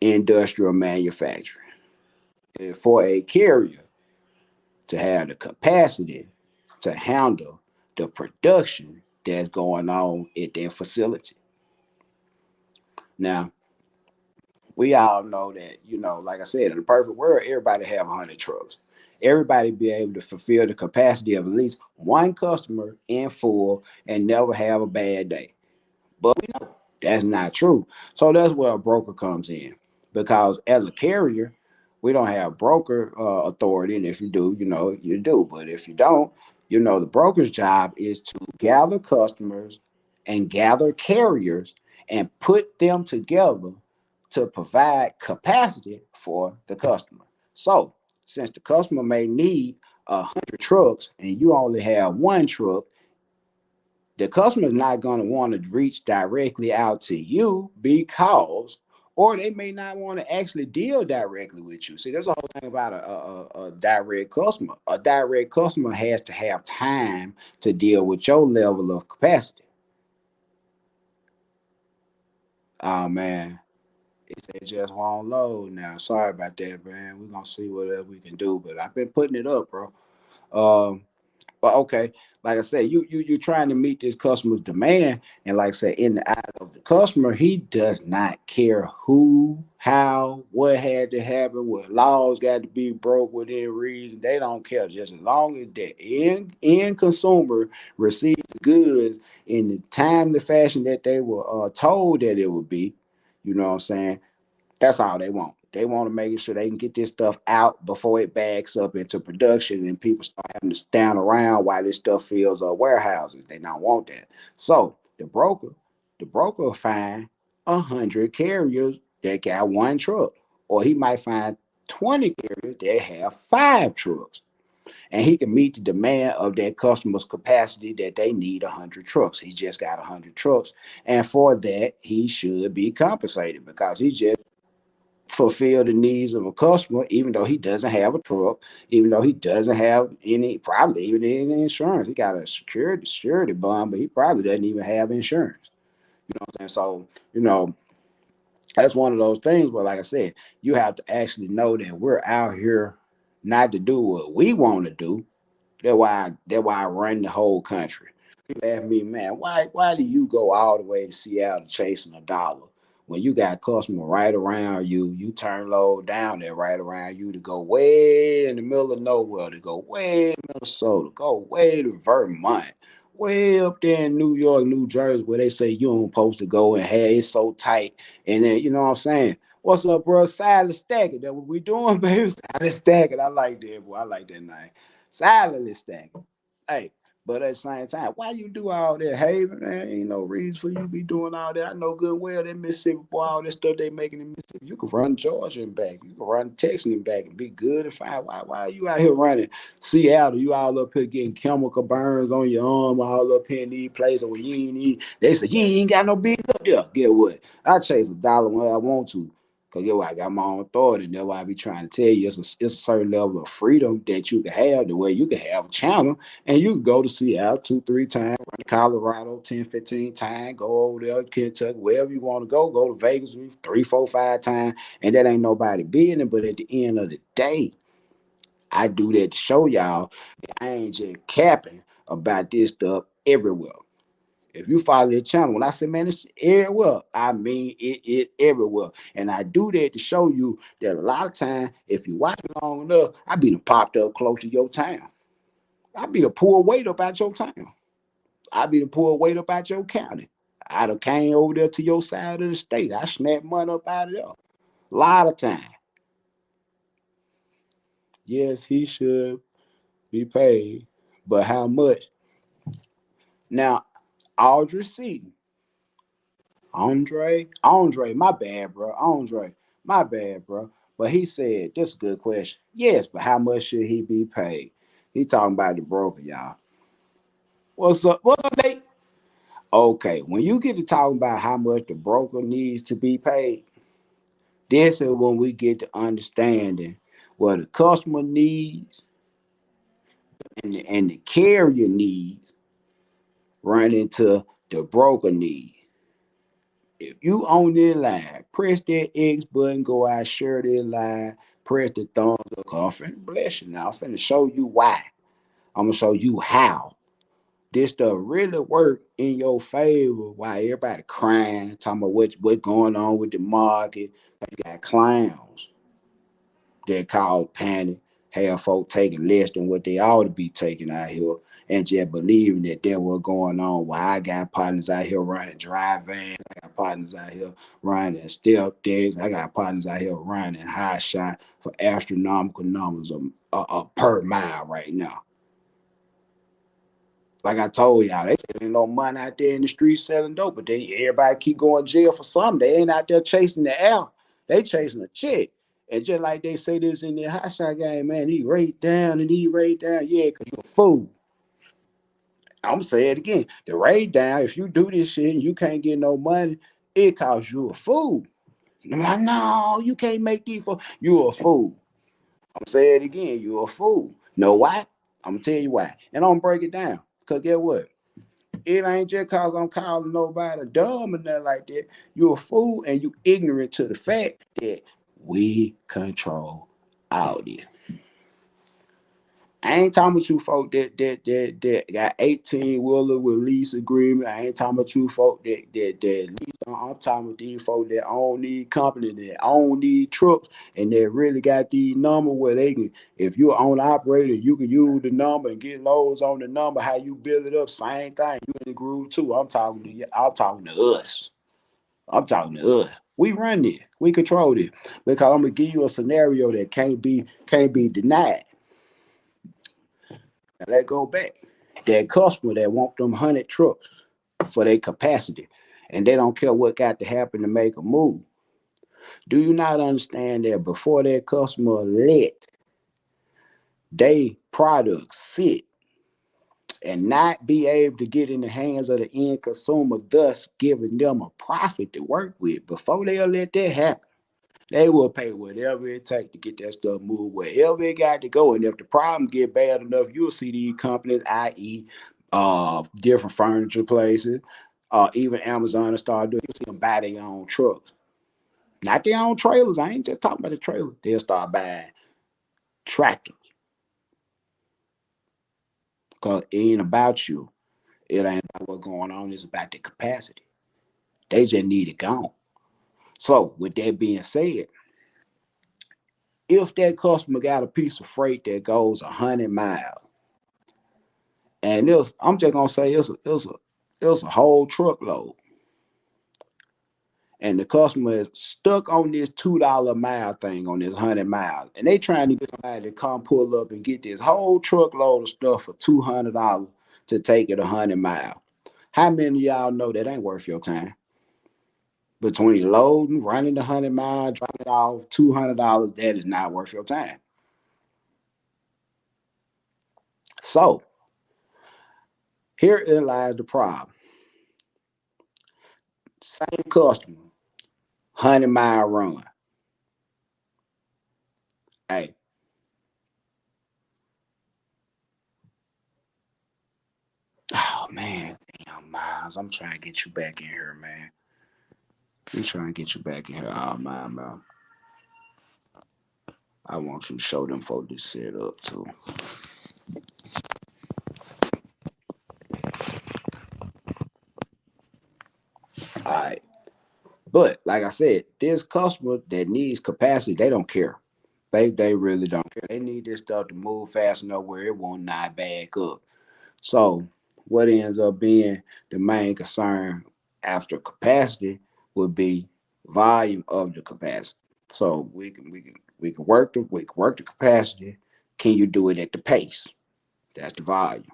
industrial manufacturing. And for a carrier to have the capacity to handle the production that's going on at their facility. Now, we all know that, like I said, in the perfect world, everybody have 100 trucks. Everybody be able to fulfill the capacity of at least one customer in full and never have a bad day. But we know that's not true. So that's where a broker comes in. Because as a carrier, we don't have broker authority. And if you do, you do. But if you don't, The broker's job is to gather customers and gather carriers and put them together to provide capacity for the customer. So, since the customer may need 100 trucks and you only have one truck, the customer is not going to want to reach directly out to you because, or they may not want to actually deal directly with you. See, there's a whole thing about a direct customer. A direct customer has to have time to deal with your level of capacity. Oh man, it just won't load now. Sorry about that, man. We're gonna see whatever we can do, but I've been putting it up, bro. Um, But okay, like I said, you're trying to meet this customer's demand, and like I said, in the eye of the customer, he does not care who, how, what had to happen, what laws got to be broke within reason. They don't care, just as long as the end consumer receives the goods in the time, the fashion that they were told that it would be. You know what I'm saying? That's all they want. They want to make sure they can get this stuff out before it backs up into production and people start having to stand around while this stuff fills up warehouses. They don't want that. So the broker will find 100 carriers that got one truck, or he might find 20 carriers that have 5 trucks, and he can meet the demand of that customer's capacity that they need 100 trucks. He just got 100 trucks, and for that he should be compensated because he just fulfill the needs of a customer, even though he doesn't have a truck, even though he doesn't have any, probably even any insurance. He got a security bond, but he probably doesn't even have insurance. You know what I'm saying? So, that's one of those things where, like I said, you have to actually know that we're out here not to do what we want to do. That's why I run the whole country. People ask me, man, why do you go all the way to Seattle chasing a dollar when you got customer right around you? You turn low down there right around you to go way in the middle of nowhere, to go way in Minnesota, go way to Vermont, way up there in New York, New Jersey, where they say you don't supposed to go, and hey, it's so tight. And then you know what I'm saying? What's up, bro? Silent stacking. That what we doing, baby? Silent stacking. I like that, boy. I like that name. Silently stacking. Hey, but at the same time, why you do all that, Haven? Man, ain't no reason for you to be doing all that. I know good and well that Mississippi boy, all this stuff they making in Mississippi. You can run Georgia and back. You can run Texas and back and be good and fine. Why are you out here running Seattle? You all up here getting chemical burns on your arm, all up here in these places where you ain't need. They say you ain't got no big up there. Get what? I chase a dollar when I want to. Cause yeah, I got my own authority, and that's why I be trying to tell you it's a certain level of freedom that you can have, the way you can have a channel and you can go to Seattle 2, 3 times, run to Colorado 10, 15 times, go over there to Kentucky, wherever you want to go to Vegas 3, 4, 5 times, and that ain't nobody business. But at the end of the day, I do that to show y'all that I ain't just capping about this stuff everywhere. If you follow the channel, when I say man, it's everywhere, I mean it everywhere. And I do that to show you that a lot of times, if you watch me long enough, I be popped up close to your town. I be to pull weight up out your town. I be to pull weight up out your county. I done came over there to your side of the state. I snap money up out of there. A lot of time. Yes, he should be paid, but how much? Now, Audrey Seaton, Andre, my bad, bro. Andre, my bad, bro. But he said, this is a good question. Yes, but how much should he be paid? He talking about the broker, y'all. What's up? What's up, Nate? Okay, when you get to talking about how much the broker needs to be paid, this is when we get to understanding what the customer needs and the carrier needs run into the broker need. If you own this line, press that X button, go out, share this line, press the thumbs up. I'm finna bless you now. I'm finna show you why. I'm gonna show you how this stuff really work in your favor while everybody crying, talking about what's going on with the market. You got clowns that cause panic, have folk taking less than what they ought to be taking out here, and just believing that there was going on. While I got partners out here running dry vans, I got partners out here running step digs, I got partners out here running HotShot for astronomical numbers per mile right now. Like I told y'all, they say ain't no money out there in the streets selling dope, but they everybody keep going to jail for something. They ain't out there chasing the L. They chasing a chick. And just like they say this in the HotShot game, man, he rate down and he rate down. Yeah, because you a fool. I'm saying it again. The rate down, if you do this shit and you can't get no money, it calls you a fool. I'm like, no, you can't make these for you a fool. I'm saying it again, you a fool. Know why? I'm gonna tell you why. And I'm gonna break it down. Cause get what? It ain't just cause I'm calling nobody dumb or nothing like that. You a fool and you ignorant to the fact that we control all this. I ain't talking about you folk that got 18 wheeler with lease agreement. I ain't talking about you folk that lease. I'm talking about these folk that own these companies, that own these trucks, and that really got these numbers where they can, if you're on operator, you can use the number and get loads on the number. How you build it up, same thing. You in the groove too. I'm talking to you. I'm talking to us. I'm talking to us. We run this. We control this because I'm gonna give you a scenario that can't be denied. Now let's go back. That customer that want them 100 trucks for their capacity, and they don't care what got to happen to make a move. Do you not understand that before that customer let they products sit and not be able to get in the hands of the end consumer, thus giving them a profit to work with, before they'll let that happen, they will pay whatever it takes to get that stuff moved wherever it got to go. And if the problem get bad enough, you'll see these companies, i.e., different furniture places, even Amazon, and start doing. You see them buy their own trucks, not their own trailers. I ain't just talking about the trailer. They'll start buying tractors because it ain't about you. It ain't about what's going on. It's about the capacity. They just need it gone. So, with that being said, if that customer got a piece of freight that goes 100 miles, and I'm just gonna say it's a whole truckload, and the customer is stuck on this $2 mile thing on this 100 miles, and they trying to get somebody to come pull up and get this whole truckload of stuff for $200 to take it 100 miles. How many of y'all know that ain't worth your time? Between loading, running the 100 miles, dropping it off, $200, that is not worth your time. So herein lies the problem. Same customer, 100 mile run. Hey, oh man, damn Miles, I'm trying to get you back in here, man. I'm trying to get you back in here. Oh man. I want you to show them folks this set up too. All right. But like I said, this customer that needs capacity, they don't care. They really don't care. They need this stuff to move fast enough where it won't not back up. So what ends up being the main concern after capacity would be volume of the capacity. So we can work the capacity. Can you do it at the pace? That's the volume.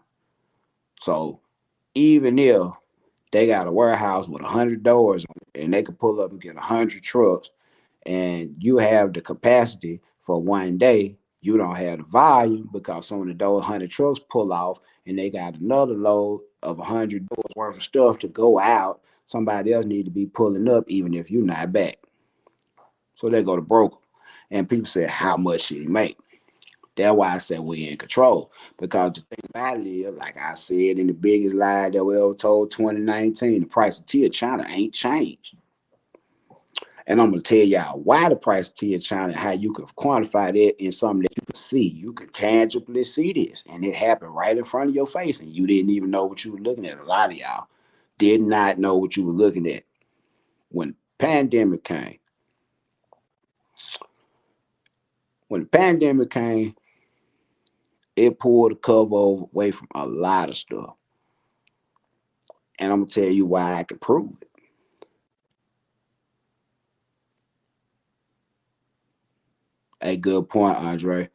So even if they got a warehouse with 100 doors and they can pull up and get 100 trucks, and you have the capacity for one day, you don't have the volume because some of those 100 trucks pull off and they got another load of 100 doors worth of stuff to go out. Somebody else need to be pulling up even if you're not back. So they go to broker. And people say, how much should he make? That's why I said we in control. Because the thing about it is, like I said in the biggest lie that we ever told 2019, the price of tea in China ain't changed. And I'm gonna tell y'all why the price of tea in China and how you can quantify that in something that you can see. You can tangibly see this, and it happened right in front of your face, and you didn't even know what you were looking at. A lot of y'all did not know what you were looking at. When the pandemic came, when the pandemic came, it pulled the cover away from a lot of stuff. And I'm gonna tell you why I can prove it. A good point, Andre.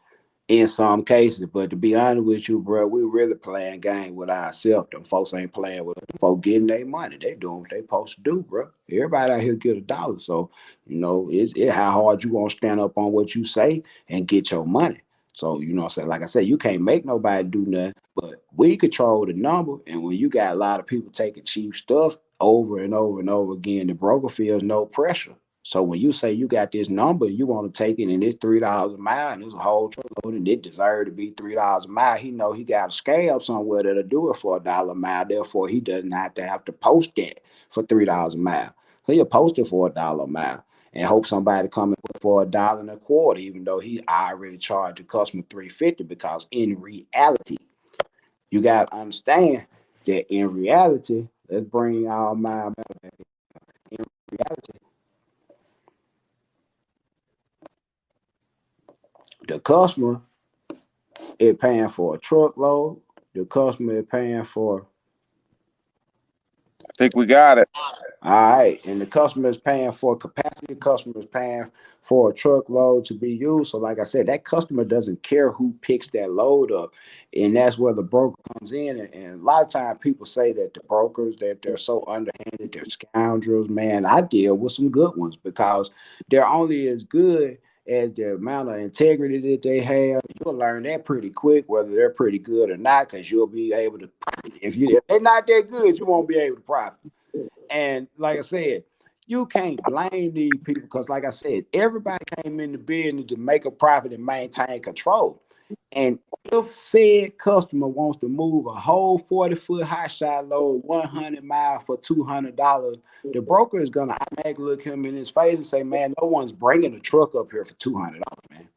in some cases. But to be honest with you, bro, we really playing game with ourselves. Them folks ain't playing with them folks getting their money. They doing what they supposed to do, bro. Everybody out here get a dollar. So, it's how hard you gonna stand up on what you say and get your money. So, what I'm saying? Like I said, you can't make nobody do nothing, but we control the number. And when you got a lot of people taking cheap stuff over and over and over again, the broker feels no pressure. So when you say you got this number, you want to take it and it's $3 a mile and it's a whole truckload and it deserves to be $3 a mile. He know he got a scale somewhere that'll do it for $1 a mile. Therefore, he doesn't have to post that for $3 a mile. So he'll post it for $1 a mile and hope somebody come in for $1.25, even though he already charged the customer $3.50. Because in reality, you got to understand that in reality, let's bring our mind back. In reality, the customer is paying for a truckload. The customer is paying for, I think we got it. all right, and the customer is paying for capacity. The customer is paying for a truckload to be used. So, like I said, that customer doesn't care who picks that load up, and that's where the broker comes in. And a lot of times, people say that the brokers that they're so underhanded, they're scoundrels. Man, I deal with some good ones because they're only as good as the amount of integrity that they have. You'll learn that pretty quick whether they're pretty good or not, because you'll be able to profit. If they're not that good, you won't be able to profit. And like I said, you can't blame these people because, like I said, everybody came in the business to make a profit and maintain control. And if said customer wants to move a whole 40-foot hot shot load 100 miles for $200, the broker is gonna automatically look him in his face and say, "Man, no one's bringing a truck up here for $200, man.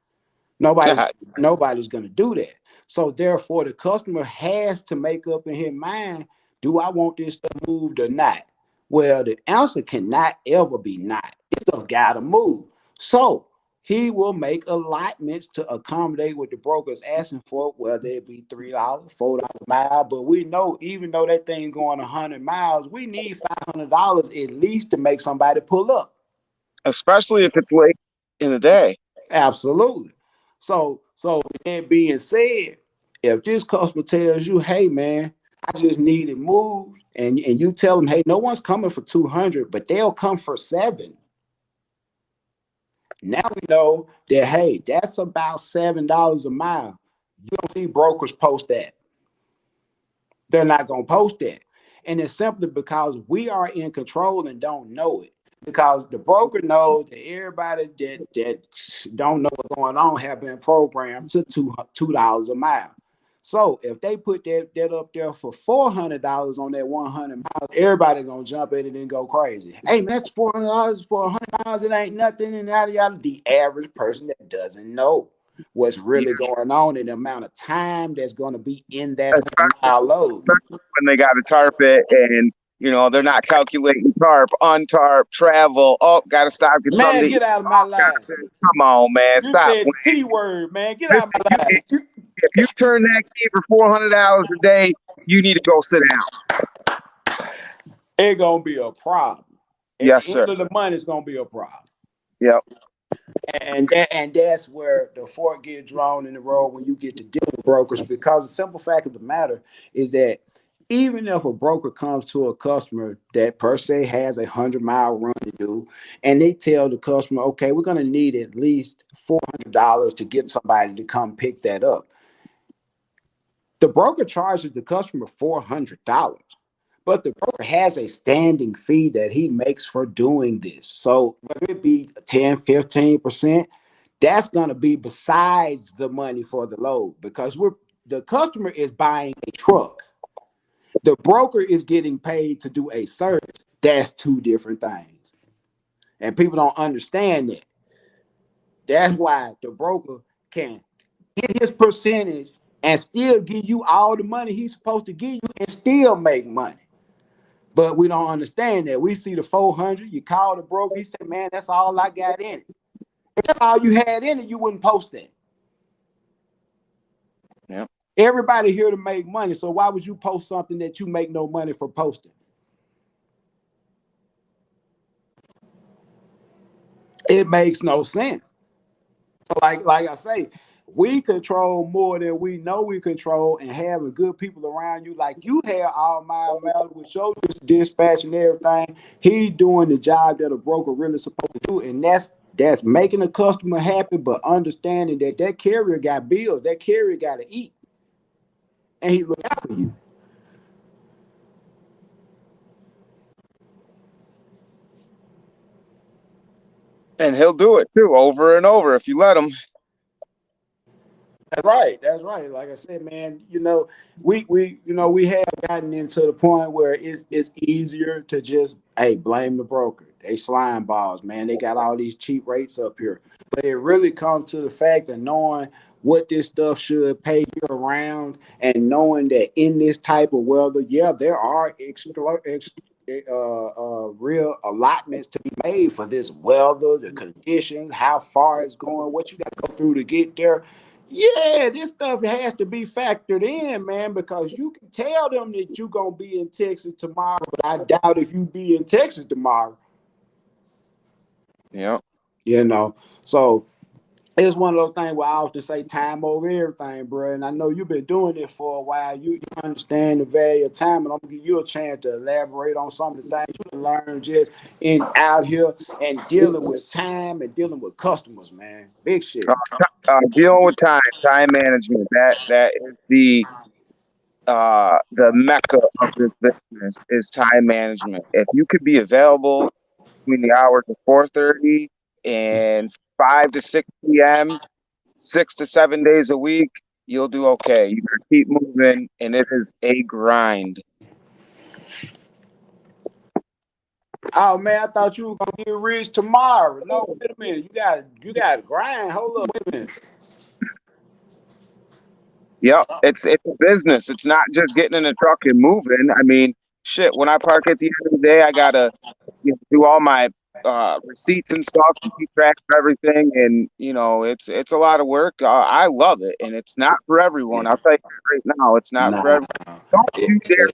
Nobody's nobody's gonna do that." So therefore, the customer has to make up in his mind: do I want this stuff moved or not? Well, the answer cannot ever be not. It's got to move. So he will make allotments to accommodate what the broker is asking for, whether it be $3, $4 a mile. But we know, even though that thing going 100 miles, we need $500 at least to make somebody pull up. Especially if it's late in the day. Absolutely. So with that being said, if this customer tells you, "Hey man, I just need it moved," and you tell them, "Hey, no one's coming for 200, but they'll come for 7." Now we know that, hey, that's about $7 a mile. You don't see brokers post that. They're not going to post that. And it's simply because we are in control and don't know it. Because the broker knows that everybody that don't know what's going on have been programmed to $2 a mile. So if they put that up there for $400 on that 100 miles, everybody gonna jump at it and go crazy. Hey man, that's $400 for 100 miles. It ain't nothing, and yada yada. The average person that doesn't know what's Yeah. really going on and the amount of time that's going to be in that Especially, 100-mile load. especially when they got to tarp it and they're not calculating tarp, untarp, travel. Oh, got to stop, get something Man, to eat. get out of my Oh, line. come on, man, You stop. said the T word, man. Get out Listen, of my line. if you turn that key for $400 a day, you need to go sit down. It's going to be a problem. At Yes, the sir. end of the month, it's going to be a problem. Yep. And that's where the fork gets drawn in the road when you get to deal with brokers, because the simple fact of the matter is that even if a broker comes to a customer that per se has 100-mile run to do, and they tell the customer, "Okay, we're going to need at least $400 to get somebody to come pick that up," the broker charges the customer $400, but the broker has a standing fee that he makes for doing this. So whether it be 10, 15%, that's going to be besides the money for the load, because the customer is buying a truck. The broker is getting paid to do a service. That's two different things. And people don't understand that. That's why the broker can get his percentage and still give you all the money he's supposed to give you and still make money. But we don't understand that. We see the 400, you call the broker, he said, "Man, that's all I got in it." If that's all you had in it, you wouldn't post that. Yep. Everybody here to make money, so why would you post something that you make no money for posting? It makes no sense. So like I say, We control more than we know we control, and having good people around you, like you have all my mail with your dispatch and everything. He doing the job that a broker really supposed to do, and that's making the customer happy, but understanding that that carrier got bills, that carrier got to eat, and he look out for you. And he'll do it too, over and over if you let him. That's right. That's right. Like I said, man, we have gotten into the point where it's easier to just blame the broker. They slime balls, man. They got all these cheap rates up here. But it really comes to the fact of knowing what this stuff should pay you around, and knowing that in this type of weather, yeah, there are real allotments to be made for this weather, the conditions, how far it's going, what you got to go through to get there. Yeah, this stuff has to be factored in, man, because you can tell them that you're gonna be in Texas tomorrow, but I doubt if you be in Texas tomorrow. Yeah. You know, so it's one of those things where I often say time over everything, bro. And I know you've been doing it for a while. You understand the value of time, and I'm gonna give you a chance to elaborate on some of the things you learn just in out here and dealing with time and dealing with customers, man. Big shit. Dealing with time management. That is the mecca of this business is time management. If you could be available between the hours of 4:30 and 5 to 6 p.m., 6 to 7 days a week, you'll do okay. You gotta keep moving, and it is a grind. Oh man, I thought you were gonna get rich tomorrow. No, wait a minute. You got to grind. Hold up, wait a minute. Yep, it's a business. It's not just getting in a truck and moving. I mean, shit. When I park at the end of the day, I gotta do all my receipts and stuff and keep track of everything. And it's a lot of work. I love it, and it's not for everyone. I'll tell you right now, it's not for Nah, everyone. Don't you dare!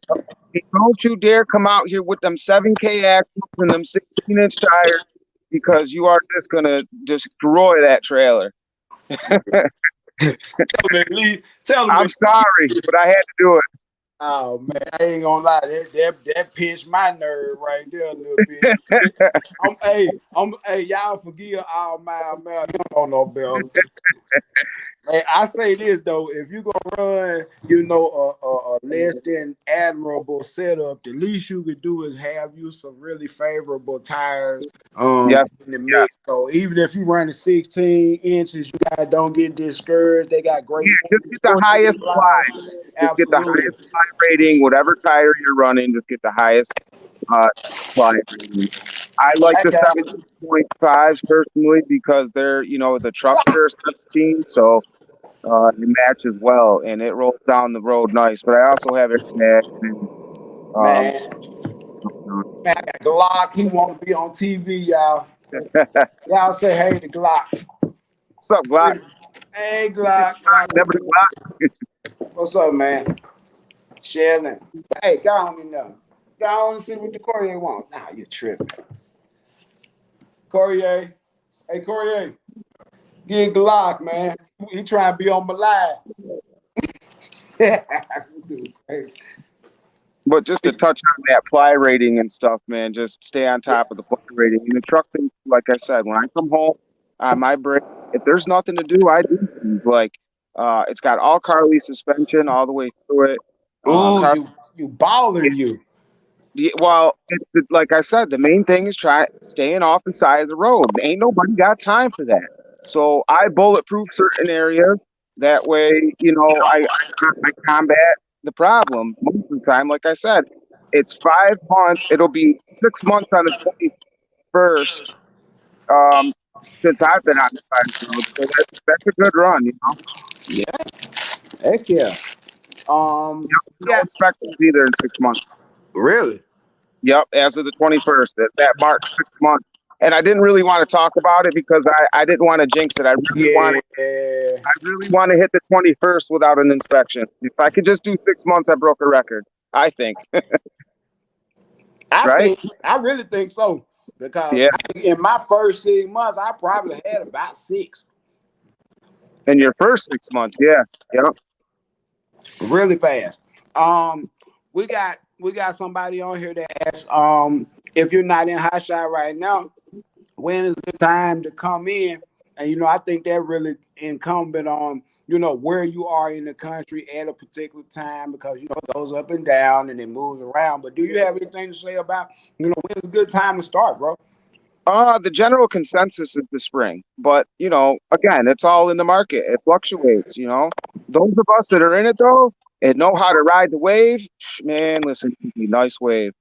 Don't you dare come out here with them 7K axles and them 16-inch tires, because you are just gonna destroy that trailer. tell me, Lee, tell me. I'm sorry, but I had to do it. Oh man, I ain't gonna lie. That pinched my nerve right there a little bit. Y'all forgive all my man. You don't know no better. Hey, I say this though, if you gonna run, a less than admirable setup, the least you could do is have you some really favorable tires Yes, in the yes. mix. So even if you run the 16 inches, you guys don't get discouraged. They got great Yeah, just get the 14 highest plies. just get the Absolutely. highest slide rating, whatever tire you're running, just get the highest uh, slide rating. I like I the got 17.5s personally because the trucks are 17, so it matches well and it rolls down the road nice. But I also have airbags and um, man, man, I got Glock. He want to be on TV, y'all. what's Y'all say hey to Glock. up, Glock? Hey Glock. Never the Glock. What's up, man? Shelling. Hey, go on in there. Go on and see what the Courier wants. Nah, you tripping. Courier. Hey, Courier. Get Glock, man. He trying to be on my live. Dude, crazy. But just to touch on that ply rating and stuff, man, just stay on top of the ply rating. And the truck thing, like I said, when I come home on my break, if there's nothing to do, I do things like it's got all Carly suspension all the way through it. Oh, Car you balling you. well, like I said, the main thing is try staying off the side of the road. Ain't nobody got time for that. So I bulletproof certain areas. That way, I combat the problem most of the time. Like I said, it's 5 months. It'll be 6 months on the 21st since I've been on the side of the road. So that's a good run. Yeah, heck yeah. No Yeah, inspections either in 6 months. really? Yep, as of the 21st. That marks 6 months. And I didn't really want to talk about it because I didn't want to jinx it. Yeah. I really want to hit the 21st without an inspection. If I could just do 6 months, I broke a record. I think, right? I really think so. Because Yeah. in my first 6 months, I probably had about six. In your first 6 months, yeah, yeah. really fast. Um, we got somebody on here that asks, if you're not in hot shot right now, when is the time to come in? And I think that really incumbent on where you are in the country at a particular time, because it goes up and down and it moves around. But do you have anything to say about when's a good time to start, bro? The general consensus is the spring, but again, it's all in the market. It fluctuates. Those of us that are in it though and know how to ride the wave, man, listen, nice wave.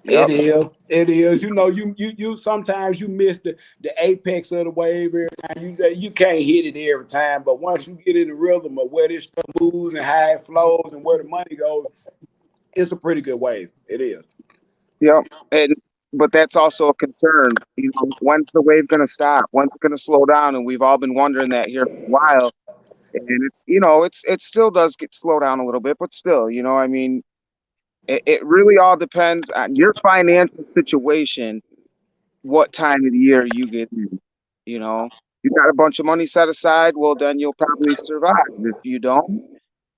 It Yep, is. It is. You sometimes you miss the apex of the wave every time. You can't hit it every time, but once you get in the rhythm of where this stuff moves and how it flows and where the money goes, it's a pretty good wave. It is. yep. And but that's also a concern. When's the wave going to stop? When's it going to slow down? And we've all been wondering that here for a while. And it still does get slow down a little bit, but still, I mean, it really all depends on your financial situation, what time of the year you get in. You know, you got a bunch of money set aside, well, then you'll probably survive. If you don't,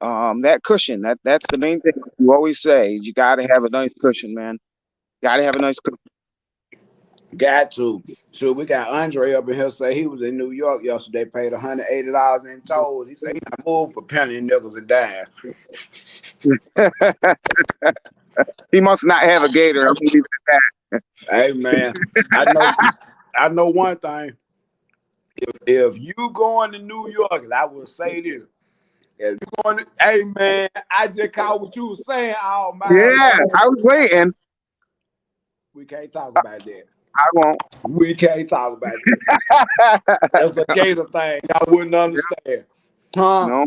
that cushion, that's the main thing you always say. You got to have a nice cushion, man. Got to have a nice cushion. Got to. So we got Andre up in here say he was in New York yesterday, paid $180 in tolls. He said he got moved for penny nickels and dimes. He must not have a gator. I'm gonna leave Hey man, I know I know one thing. If you going to New York, and I will say this. If you going to, hey man, I just caught what you were saying all it. mile Yeah, long. I was waiting. We can't talk about that. I won't. We can't talk about that. That's a gator thing. I wouldn't understand. Huh? No.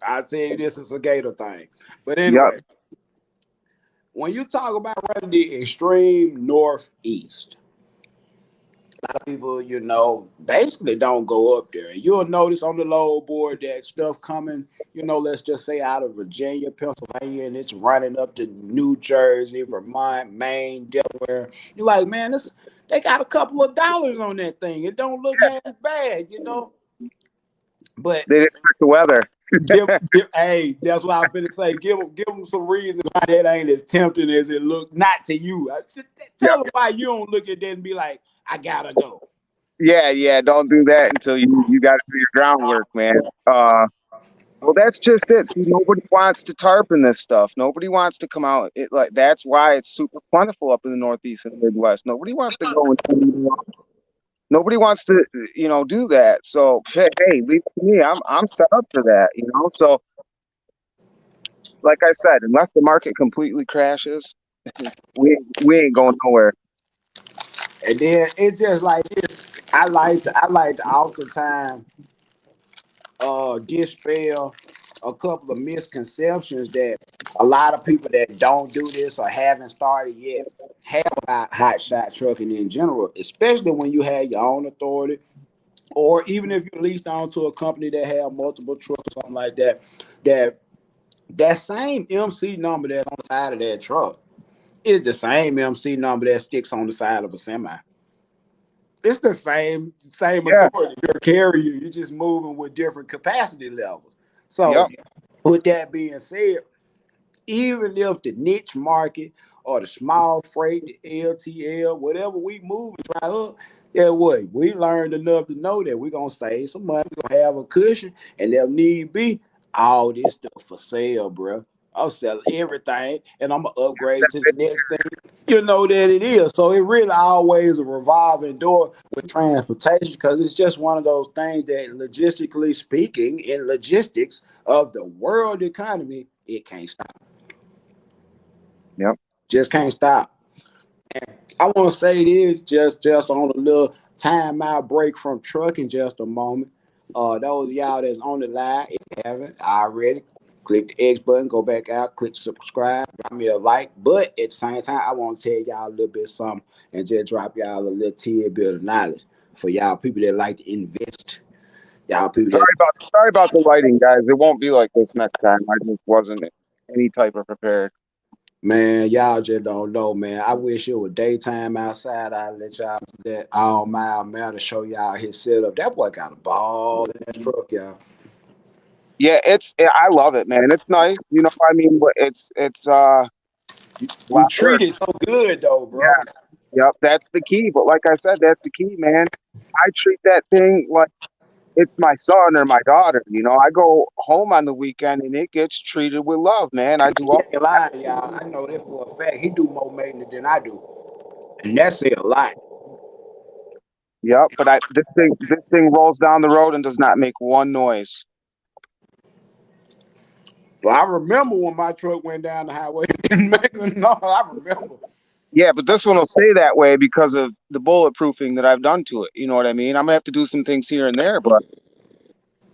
I say this is a gator thing. But Yep. anyway, when you talk about running the extreme northeast, a lot of people, basically don't go up there. You'll notice on the load board that stuff coming, let's just say out of Virginia, Pennsylvania, and it's running up to New Jersey, Vermont, Maine, Delaware. You're like, man, they got a couple of dollars on that thing. It don't look half bad. But They didn't check the weather. hey, that's what I'm finna say. Give them some reasons why that ain't as tempting as it looks. Not to you. Tell them why you don't look at that and be like, I gotta go. Yeah, yeah. Don't do that until you got to do your groundwork, man. Well, that's just it. See, nobody wants to tarp in this stuff. Nobody wants to come out. That's why it's super plentiful up in the Northeast and the Midwest. Nobody wants to go and nobody wants to, do that. So hey, leave it to me. I'm set up for that. So like I said, unless the market completely crashes, we ain't going nowhere. And then it's just like this. I like to oftentimes dispel a couple of misconceptions that a lot of people that don't do this or haven't started yet have about hot shot trucking in general, especially when you have your own authority, or even if you're leased on to a company that have multiple trucks or something like that. That same MC number that's on the side of that truck is the same MC number that sticks on the side of a semi. It's the same Yeah. authority. You're a carrier. You're just moving with different capacity levels. So, Yep. with that being said, even if the niche market or the small freight, the LTL, whatever we move and try up, yeah, what we learned enough to know that we're gonna save some money, we're gonna have a cushion, and if need be, all this stuff for sale, bro. I'll sell everything and I'm gonna upgrade to the next thing. You know that it is. So it really always a revolving door with transportation, because it's just one of those things that logistically speaking, in logistics of the world economy, it can't stop. Yep. Just can't stop. I want to say this just on a little timeout break from trucking just a moment. Those of y'all that's on the line, if you haven't already, click the X button, go back out, click subscribe, drop me a like. But at the same time, I want to tell y'all a little bit something and just drop y'all a little tidbit of knowledge for y'all people that like to invest. Y'all people that Sorry about the lighting, guys. It won't be like this next time. I just wasn't any type of prepared. Man, y'all just don't know, man. I wish it was daytime outside. I'd let y'all do that all mile man to show y'all his setup. That boy got a ball in that truck, y'all. Yeah, I love it, man. It's nice, you know. I mean, but it's a You lot of work. treat it so good though, Yeah, bro. yep, that's the key. But like I said, that's the key, man. I treat that thing like it's my son or my daughter. You know, I go home on the weekend and it gets treated with love, man. I do He all. ain't lying, y'all. I know this for a fact. He do more maintenance than I do, and that's a lot. Yep, but this thing rolls down the road and does not make one noise. Well, I remember when my truck went down the highway. It didn't make no. I remember. Yeah, but this one will stay that way because of the bulletproofing that I've done to it. You know what I mean? I'm gonna have to do some things here and there, but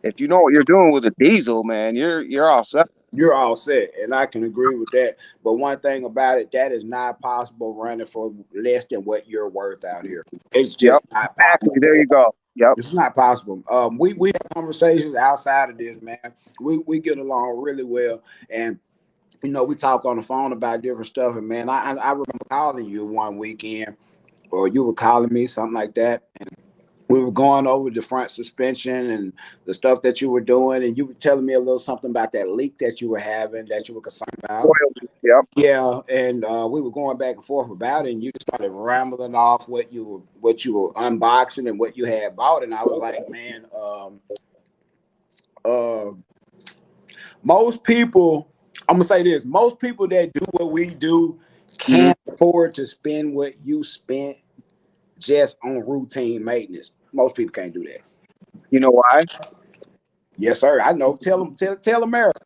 if you know what you're doing with a diesel, man, you're all set. You're all set, and I can agree with that. But one thing about it, that is not possible running for less than what you're worth out here. It's Yep, just not exactly. possible. There you go. Yep. It's not possible. We have conversations outside of this, man. We get along really well, and we talk on the phone about different stuff. And man, I remember calling you one weekend, or you were calling me, something like that. We were going over the front suspension and the stuff that you were doing, and you were telling me a little something about that leak that you were having, that you were concerned about. Oil. Yep. Yeah, and we were going back and forth about it, and you started rambling off what you were unboxing and what you had bought, and I was like, man, uh, most people, I'm gonna say this: most people that do what we do Hmm. can't afford to spend what you spent just on routine maintenance. Most people can't do that. You know why? Yes, sir. I know. Tell them. Tell America.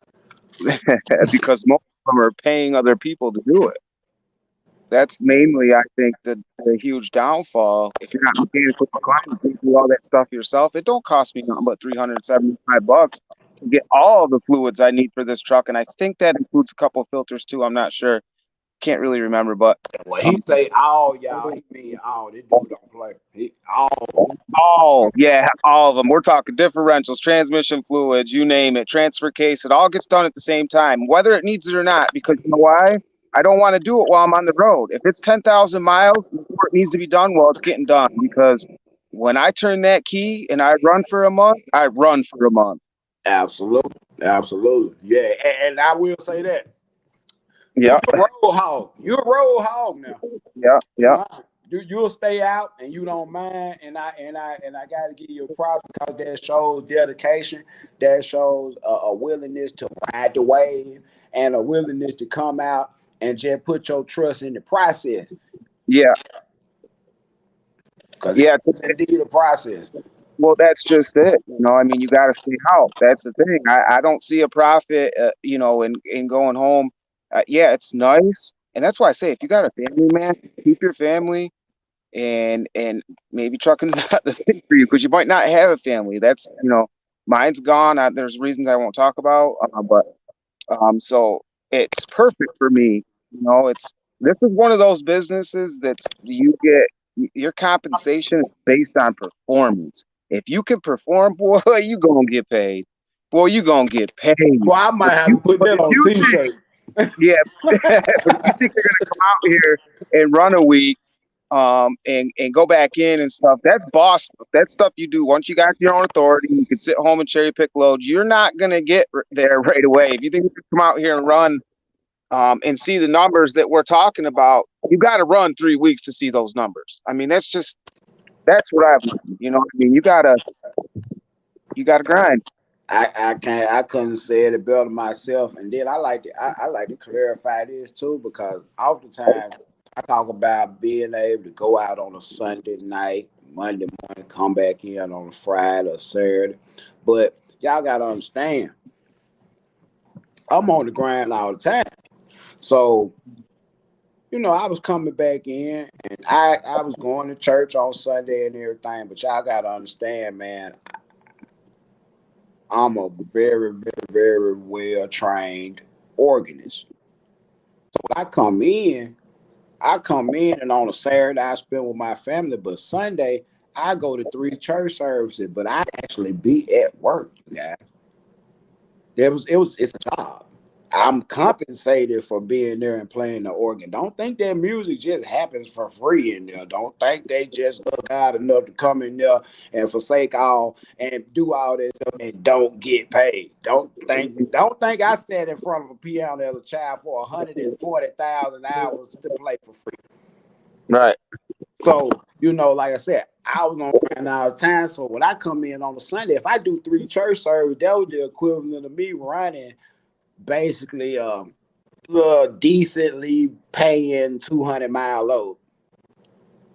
Because most of them are paying other people to do it. That's mainly, I think, the huge downfall. If you're not mechanically inclined to do all that stuff yourself, it don't cost me nothing but $375 to get all the fluids I need for this truck, and I think that includes a couple of filters too. I'm not sure, can't really remember, but Well, he um, say all, y'all. He mean all. This dude don't play. He all. all, yeah, all of them. We're talking differentials, transmission fluids, you name it, transfer case. It all gets done at the same time, whether it needs it or not. Because you know why? I don't want to do it while I'm on the road. If it's 10,000 miles before it needs to be done, well, it's getting done. Because when I turn that key and I run for a month, I run for a month. Absolutely. Absolutely. Yeah. And I will say that. Yeah, You're a road hog. You're a road hog now. yeah, You yeah, know, you'll stay out and you don't mind. And I got to give you a props because that shows dedication. That shows a willingness to ride the wave and a willingness to come out and just put your trust in the process yeah, because yeah. it's indeed a process. Well, that's just it. You know, I mean, you got to stay out. That's the thing. I don't see a profit, in going home. Yeah, it's nice, and that's why I say if you got a family, man, keep your family, and maybe trucking's not the thing for you because you might not have a family. That's mine's gone. There's reasons I won't talk about, but so it's perfect for me. This is one of those businesses that's you get your compensation is based on performance. If you can perform, boy, you gonna get paid. Boy, you gonna get paid. Well, I might have to put But that if on you a think, t-shirt. yeah, but if you think you're gonna come out here and run a week, and go back in and stuff, that's boss stuff. That's stuff you do once you got your own authority. You can sit home and cherry pick loads. You're not gonna get there right away. If you think you can come out here and run and see the numbers that we're talking about, you got to run 3 weeks to see those numbers. I mean, that's what I've learned. You know what I mean? You gotta grind. I couldn't say it better myself. And then I like to clarify this too because oftentimes I talk about being able to go out on a Sunday night, Monday morning, come back in on a Friday or Saturday. But y'all gotta understand, I'm on the grind all the time. So I was coming back in and I was going to church on Sunday and everything. But y'all gotta understand, man, I'm a very, very, very well trained organist. So when I come in and on a Saturday I spend with my family, but Sunday I go to 3 church services, but I actually be at work, guys. It's a job. I'm compensated for being there and playing the organ. Don't think that music just happens for free in there. Don't think they just love God enough to come in there and forsake all and do all this stuff and don't get paid. Don't think I sat in front of a piano as a child for 140,000 hours to play for free. Right. So, like I said, I was on grind all the time. So when I come in on a Sunday, if I do 3 church services, that was the equivalent of me running basically decently paying 200-mile load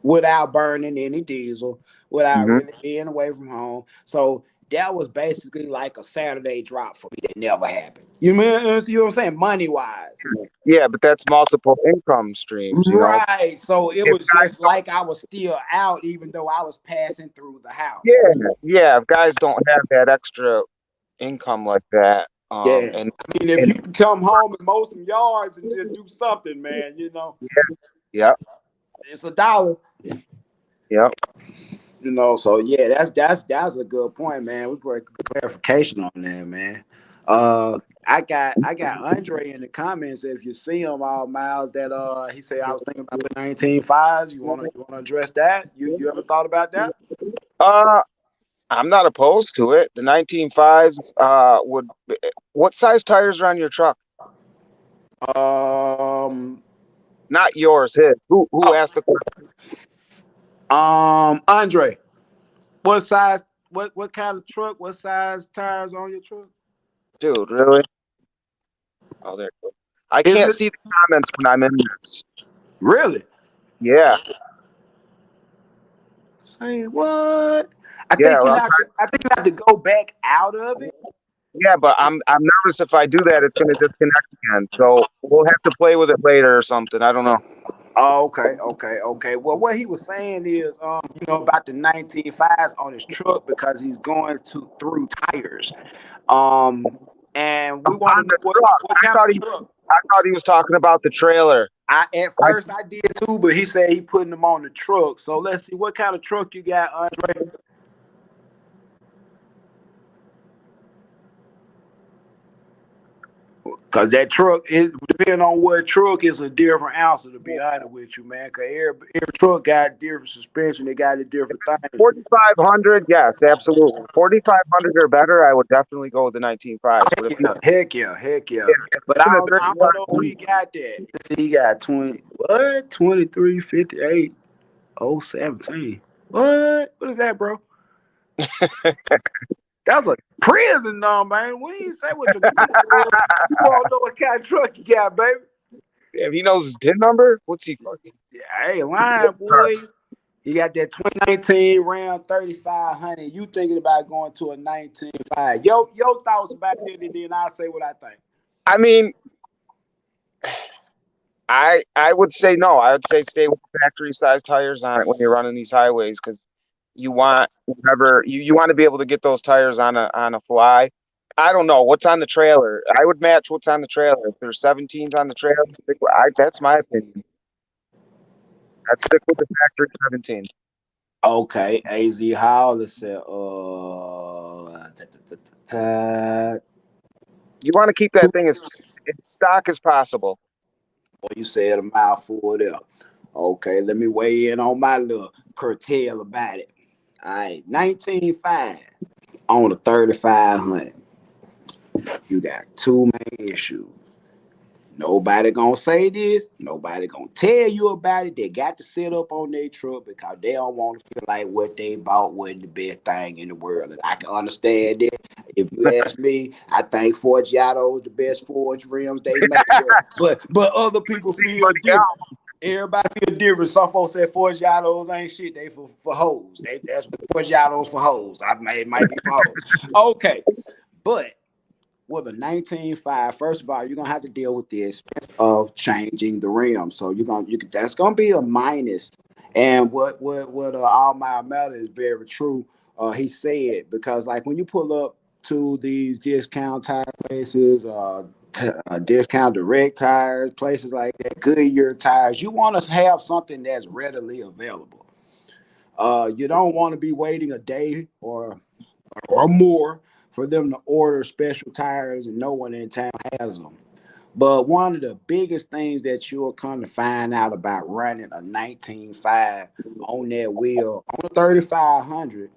without burning any diesel, without Hmm. really being away from home. So that was basically like a Saturday drop for me that never happened. You know what I'm saying? Money wise. Yeah, but that's multiple income streams, you know. Right. So it If was guys just don't, like I was still out, even though I was passing through the house. yeah, yeah, if guys don't have that extra income like that, Yeah. and I mean, if and you can come home and mow some yards and just do something, man, yeah, it's $1. yeah. So yeah, that's a good point, man. We brought clarification on that, man. I got Andre in the comments. If you see him, all Miles, that he said I was thinking about the 19.5s. You wanna address that? You ever thought about that? Uh, I'm not opposed to it. The 19.5s would. What size tires are on your truck? Um, Not yours, his. Who asked the question? Andre, what size? What kind of truck? What size tires on your truck? Dude, really? Oh, there. I Is can't it see the comments when I'm in this. really? Yeah, Say what? I yeah. think you Well, have to. I think you have to go back out of it. yeah, but I'm nervous if I do that, it's going to disconnect again. So we'll have to play with it later or something. I don't know. Oh, okay. Well, what he was saying is, about the 19.5s on his truck because he's going through tires. Um, and we want to On know the truck, what kind of truck. I thought he was talking about the trailer. At I, first I did too, but he said he putting them on the truck. So let's see what kind of truck you got, Andre. Cause that truck, it depending on what truck, is a different answer. To be honest with you, man. Cause every truck got different suspension. They got the different things. 4,500, yes, absolutely. 4,500 or better, I would definitely go with the 19.5s. But if you Heck yeah. if But it's in a I don't know if he 35, got that. Let's see, he got 2358 017. What is that, bro? That's a prison number, man. We ain't say what your number was. You want to know what kind of truck you got, baby? if he knows his TIN number, what's he fucking? Yeah, hey, lying, boy. You got that 2019 Ram 3500. You thinking about going to a 19.5. Your thoughts about it, and then I'll say what I think. I mean, I would say no. I would say stay with factory size tires on it when you're running these highways because you want whatever you want to be able to get those tires on a fly. I don't know what's on the trailer. I would match what's on the trailer. If there's 17s on the trailer, that's my opinion. I'd stick with the factory 17. Okay, AZ Hall said, You want to keep that thing as in stock as possible. you said a mouthful there. Okay, let me weigh in on my little curtail about it. All right, 19.5 on the 3500. You got two main issues. Nobody gonna say this. Nobody gonna tell you about it. They got to sit up on their truck because they don't want to feel like what they bought wasn't the best thing in the world. And I can understand it. If you ask me, I think Forgiato's the best forged rims they make. But other people See, feel buddy, different. Everybody feel different. Some folks say Forgiatos ain't shit. They for hoes. That's what Forgiatos for hoes. It might be for hoes. Okay, but with a 19.5, first of all, you're gonna have to deal with the expense of changing the rim. So that's gonna be a minus. And what all my matter is very true. He said because like when you pull up to these discount tire places, discount direct tires, places like that, Goodyear tires, you want to have something that's readily available. You don't want to be waiting a day or more for them to order special tires and no one in town has them. But one of the biggest things that you'll come to find out about running a 19.5 on that wheel on a 3500,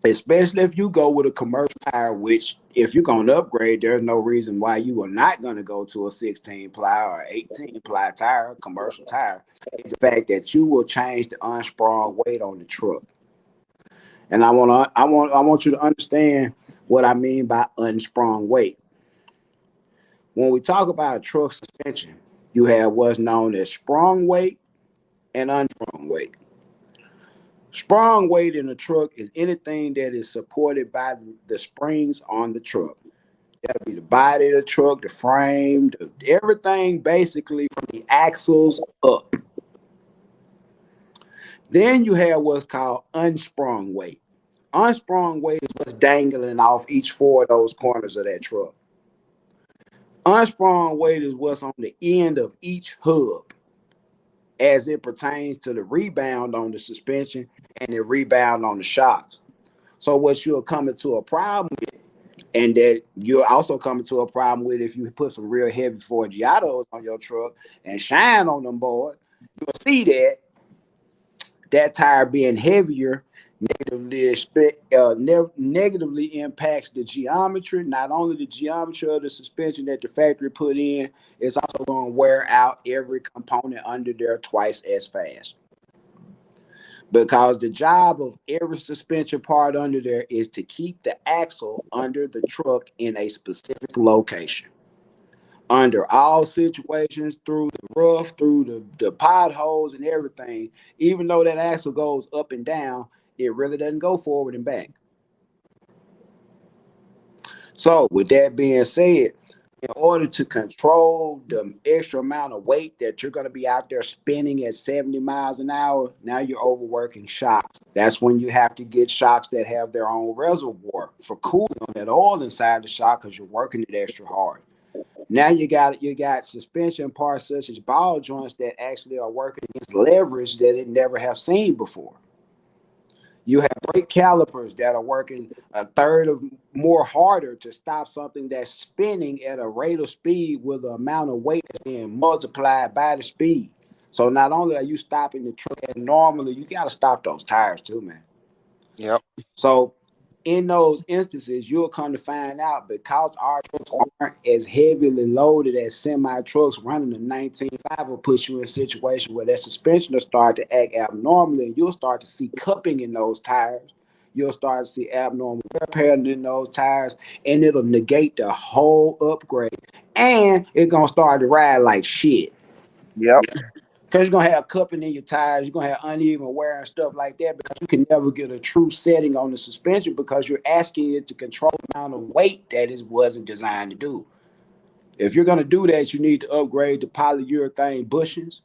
especially if you go with a commercial tire, which if you're going to upgrade, there's no reason why you are not going to go to a 16 ply or 18 ply tire, commercial tire, is the fact that you will change the unsprung weight on the truck. And I want you to understand what I mean by unsprung weight. When we talk about a truck suspension, you have what's known as sprung weight and unsprung weight. Sprung weight in a truck is anything that is supported by the springs on the truck. That'll be the body of the truck, the frame, everything basically from the axles up. Then you have what's called unsprung weight. Unsprung weight is what's dangling off each four of those corners of that truck. Unsprung weight is what's on the end of each hub as it pertains to the rebound on the suspension and the rebound on the shocks. So what you're coming to a problem with, and that you're also coming to a problem with if you put some real heavy Forgiatos on your truck and shine on them board, you'll see that tire being heavier negatively impacts the geometry. Not only the geometry of the suspension that the factory put in, it's also going to wear out every component under there twice as fast. Because the job of every suspension part under there is to keep the axle under the truck in a specific location. Under all situations, through the rough, through the potholes and everything, even though that axle goes up and down, it really doesn't go forward and back. So, with that being said, in order to control the extra amount of weight that you're going to be out there spinning at 70 miles an hour, now you're overworking shocks. That's when you have to get shocks that have their own reservoir for cooling on that oil inside the shock because you're working it extra hard. Now you got suspension parts such as ball joints that actually are working against leverage that it never have seen before. You have brake calipers that are working a third of more harder to stop something that's spinning at a rate of speed with the amount of weight that's being multiplied by the speed. So not only are you stopping the truck as normally, you got to stop those tires too, man. Yep. So in those instances, you'll come to find out because our trucks aren't as heavily loaded as semi trucks running a 19.5 will put you in a situation where that suspension will start to act abnormally and you'll start to see cupping in those tires. You'll start to see abnormal wear pattern in those tires, and it'll negate the whole upgrade. And it's gonna start to ride like shit. Yep. Because you're gonna have cupping in your tires, you're gonna have uneven wear and stuff like that because you can never get a true setting on the suspension because you're asking it to control the amount of weight that it wasn't designed to do. If you're gonna do that, you need to upgrade the polyurethane bushings,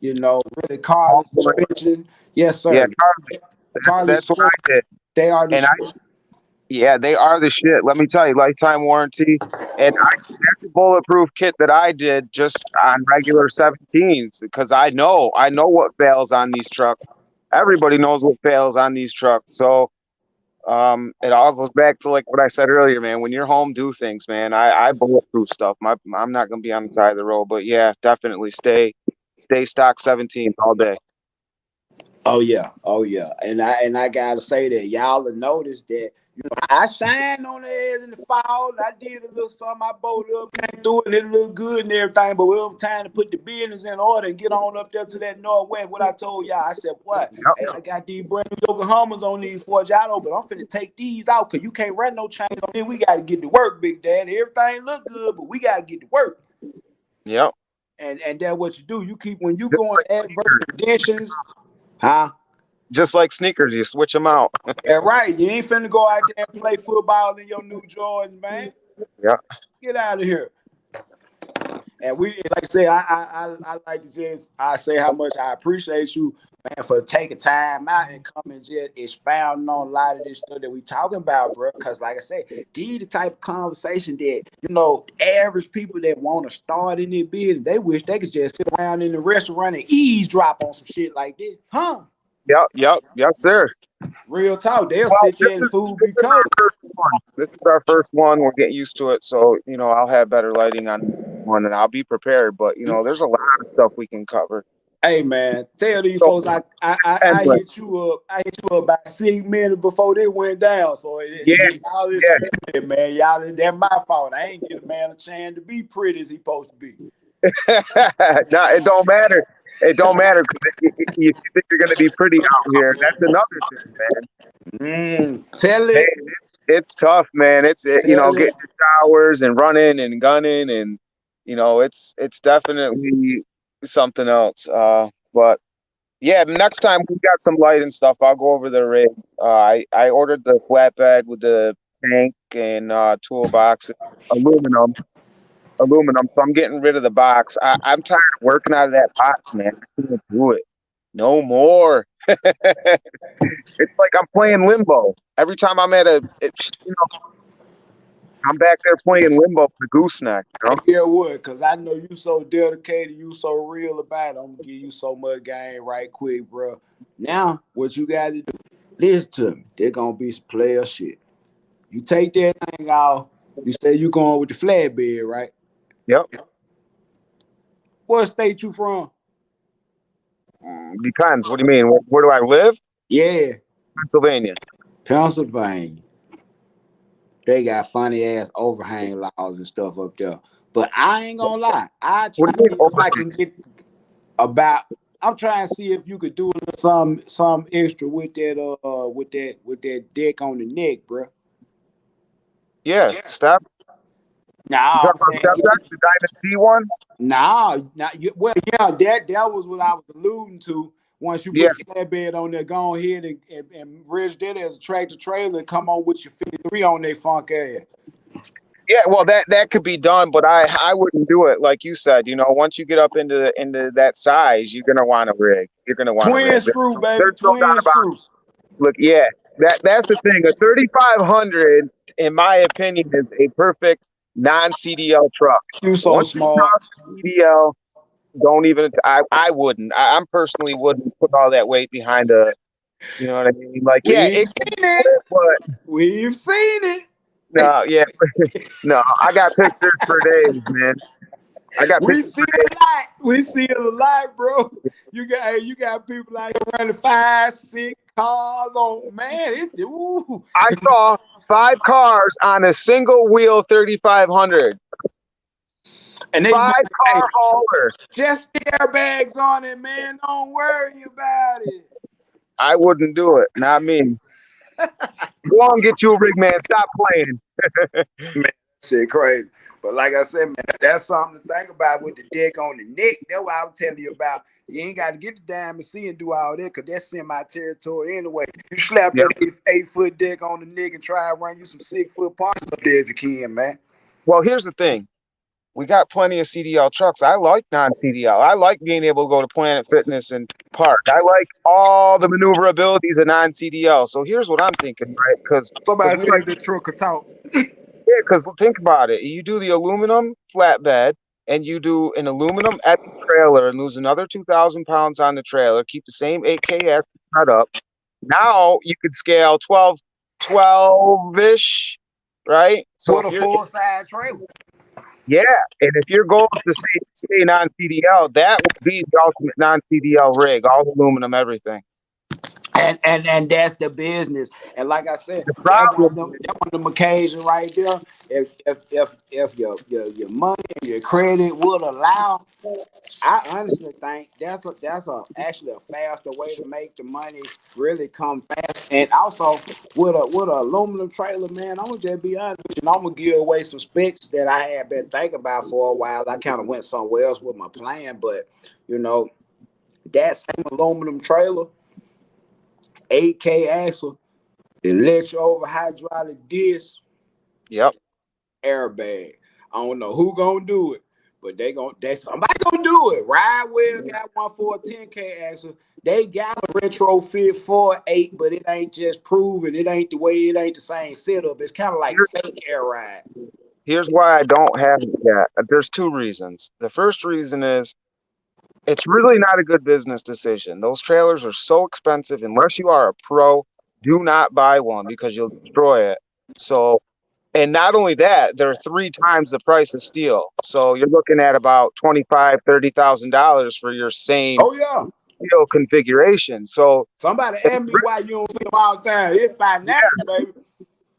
really Oh, carless boy. suspension. Yes, Yeah, sir. that's Carless, what I did. they are the And shit. yeah, they are the shit. Let me tell you, lifetime warranty. And that's a bulletproof kit that I did just on regular 17s because I know what fails on these trucks. Everybody knows what fails on these trucks. So it all goes back to like what I said earlier, man. When you're home, do things, man. I bulletproof stuff. I'm not gonna be on the side of the road, but yeah, definitely stay stock 17s all day. Oh yeah, oh yeah, and I gotta say that y'all have noticed that I shined on the air in the fall. I did a little something. I bolted up, came through it, and it looked good and everything. But it was time to put the business in order and get on up there to that northwest. What I told y'all, I said, "What? Hey, Yep. I got these brand new Yokohamas on these Forgiato, but I'm finna take these out because you can't run no chains on them. We gotta get to work, Big Daddy. Everything look good, but we gotta get to work." Yep. And that's what you do. You keep when you Just go like in adverse sneakers. conditions, huh? Just like sneakers, you switch them out. And right, you ain't finna go out there and play football in your new Jordan, man. Yeah. Get out of here. And we, like I say, I like to just I say how much I appreciate you, man, for taking time out and coming just expounding on a lot of this stuff that we talking about, bro. Because like I say, these the type of conversation that average people that want to start in their business, they wish they could just sit around in the restaurant and eavesdrop on some shit like this, huh? Yep. Yep. Yep, sir. Real talk, they'll Well, sit there and food this be is cold. our first one. This is our first one. We're getting used to it, so I'll have better lighting on. one, and I'll be prepared. But there's a lot of stuff we can cover. Hey man, tell these So folks I endless. hit you up. I hit you up about 6 minutes before they went down. So Yeah, y'all yeah. excuse me, man. Y'all, that's my fault. I ain't get a man a chance to be pretty as he supposed to be. No, it don't matter. It don't matter because you think you're going to be pretty out here. That's another thing, man. Tell Man, it, it's tough, man. tell Getting it. the showers and running and gunning, and it's definitely something else. But yeah, next time we got some light and stuff, I'll go over the rig. I ordered the flatbed with the tank and toolbox, aluminum, aluminum. So I'm getting rid of the box. I'm tired of working out of that box, man. I can't do it no more. It's like I'm playing limbo. Every time I'm I'm back there playing limbo for the gooseneck. And get what? Cause I know you so dedicated, you so real about it. I'm gonna give you so much game right quick, bro. Now, what you got to do? Listen to me. There gonna be some player shit. You take that thing off. You say you going with the flatbed, right? Yep. What state you from? Depends. What do you mean? Where do I live? Yeah, Pennsylvania. Pennsylvania. They got funny ass overhang laws and stuff up there. But I ain't gonna lie. I What try do you to mean see if I overhang? can get about. I'm trying to see if you could do some extra with that deck on the neck, bro. Yeah, step. You Nah, talking I'm about saying step deck, the Diamond C one? nah, not you. Well, yeah, that was what I was alluding to. Once you Yeah, put the flatbed on there, go ahead and rig that as a tractor trailer and come on with your 53 on that funk ass. yeah. Well, that could be done, but I wouldn't do it like you said. Once you get up into that size, you're gonna want a rig. You're gonna want a Twin rig. screw, baby, There's no doubt twin about screw. it. Look, yeah, that's the thing. A 3500, in my opinion, is a perfect non-CDL truck. You so Once you smart. cross the CDL, don't even. I wouldn't. I'm personally wouldn't put all that weight behind a. You know what I mean? Like, yeah, We've it can seen do it. it, but We've seen it. no, yeah, no. I got pictures for days, man. I got We pictures see for it a lot. We see it a lot, bro. You got people out here running 5, 6 cars on, man. It's ooh. I saw 5 cars on a single wheel 3500. And they Five hey, car hauler. just the airbags on it, man. Don't worry about it. I wouldn't do it. Not me. Go on, get you a rig, man. Stop playing. Man, shit crazy. But like I said, man, that's something to think about with the deck on the neck. That's what I was telling you about. You ain't got to get the Diamond C and do all that because that's semi-territory anyway. You slap Yep. that 8 foot deck on the neck and try to run you some 6 foot parts up there if you can, man. Well, here's the thing. We got plenty of CDL trucks. I like non-CDL. I like being able to go to Planet Fitness and park. I like all the maneuverabilities of non-CDL. So here's what I'm thinking, right? Because Somebody we said like, the truck could talk. yeah, because think about it. You do the aluminum flatbed and you do an aluminum at the trailer and lose another 2,000 pounds on the trailer, keep the same 8KS cut up. Now you could scale 12-ish, right? So What if a you're, full size trailer. yeah, and if your goal is to stay non-CDL, that would be the ultimate non-CDL rig, all aluminum, everything. And that's the business. And like I said, The problem, that one of them occasions right there. If your money and your credit would allow, I honestly think that's a actually a faster way to make the money really come fast. And also with a aluminum trailer, man, I'm gonna just be honest with you. And I'm gonna give away some specs that I had been thinking about for a while. I kind of went somewhere else with my plan, but you know that same aluminum trailer, 8K axle, electro over hydraulic disc, yep. airbag. I don't know who gonna do it, but they somebody gonna do it. Ride Well got one for a 10K axle. They got a retrofit for 8, but it ain't just proven. It ain't the way. It ain't the same setup. It's kind of like Here, fake air ride. here's why I don't have it yet. There's two reasons. The first reason is it's really not a good business decision. Those trailers are so expensive. Unless you are a pro, do not buy one because you'll destroy it. So And not only that, they're 3 times the price of steel. So you're looking at about $25,000-$30,000 for your same Oh yeah. steel configuration. So Somebody it's, ask me why you don't see them all the time. It's financial, baby.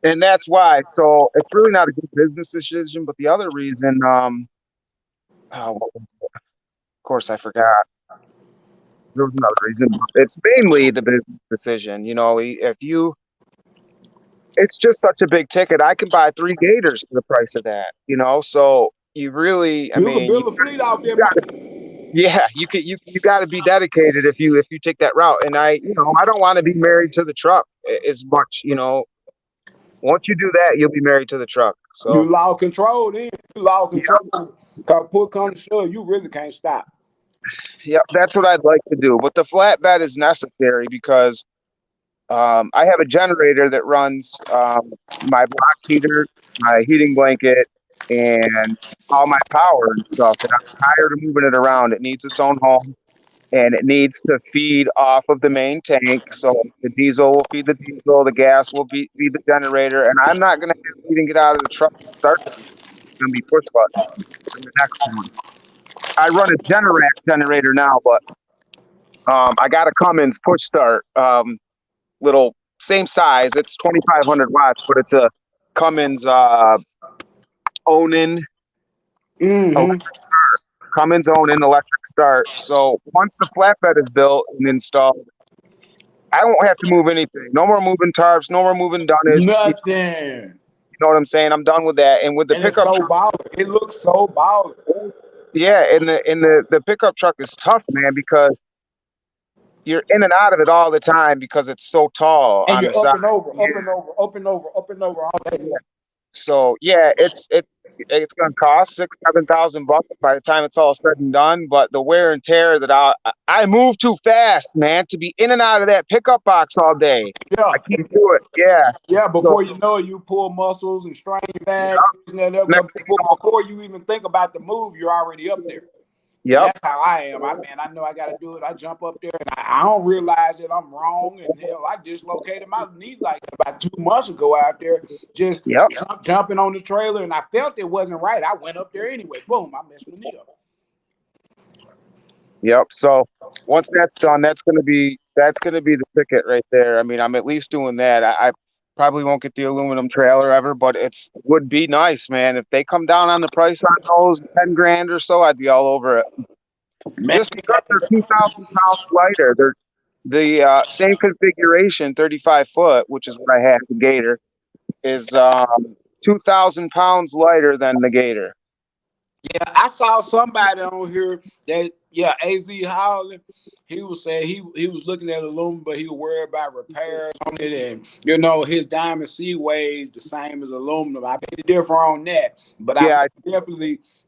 and that's why. So it's really not a good business decision. But the other reason, of course, I forgot. There was another reason. It's mainly the business decision. If you, it's just such a big ticket. I can buy 3 gators for the price of that. So you really, I You can mean, build a fleet out you there, got to, man. yeah, you got to be dedicated if you take that route. And I don't want to be married to the truck as much. Once you do that, you'll be married to the truck. So You lost control then. You lost yeah, control. Cause put come to shove, you really can't stop. yeah, that's what I'd like to do. But the flatbed is necessary because I have a generator that runs my block heater, my heating blanket, and all my power and stuff. And I'm tired of moving it around. It needs its own home, and it needs to feed off of the main tank. So the diesel will feed the diesel, the gas will feed the generator, and I'm not going to even get out of the truck to start the generator. It's going to be push button in the next one. I run a Generac generator now, but I got a Cummins push start. Little same size. It's 2,500 watts, but it's a Cummins Onin Mm-hmm. electric Cummins Onin electric start. So once the flatbed is built and installed, I won't have to move anything. No more moving tarps. No more moving dunnage. You Nothing. know what I'm saying? I'm done with that. And with the And it's pickup so truck, baller. It looks so baller. yeah, and the pickup truck is tough, man, because you're in and out of it all the time because it's so tall And on the you're up side. and over, Yeah. up and over, up and over, up and over all day. So yeah, it's going to cost 6,000-7,000 bucks by the time it's all said and done. But the wear and tear that I move too fast, man, to be in and out of that pickup box all day. Yeah. I can't do it. Yeah. Yeah, So before you know it, you pull muscles and strain yeah, back. And that up. next thing you know, Before you even think about the move, you're already up there. And yep, that's how I am. I know I got to do it. I jump up there and I don't realize that I'm wrong. And hell, I dislocated my knee like about 2 months ago out there, just yep, jumping on the trailer. And I felt it wasn't right. I went up there anyway. Boom, I messed my knee up. yep. So once that's done, that's gonna be the ticket right there. I mean, I'm at least doing that. I probably won't get the aluminum trailer ever, but it would be nice, man. If they come down on the price on those 10 grand or so, I'd be all over it. Man, Just because they're 2,000 pounds lighter. They're the same configuration, 35 foot, which is what I have. The Gator is 2,000 pounds lighter than the Gator. yeah, I saw somebody on here that AZ Howland. He was saying he was looking at aluminum, but he was worried about repairs on it, and his diamond C weighs the same as aluminum. I beg to differ on that, but I Yeah,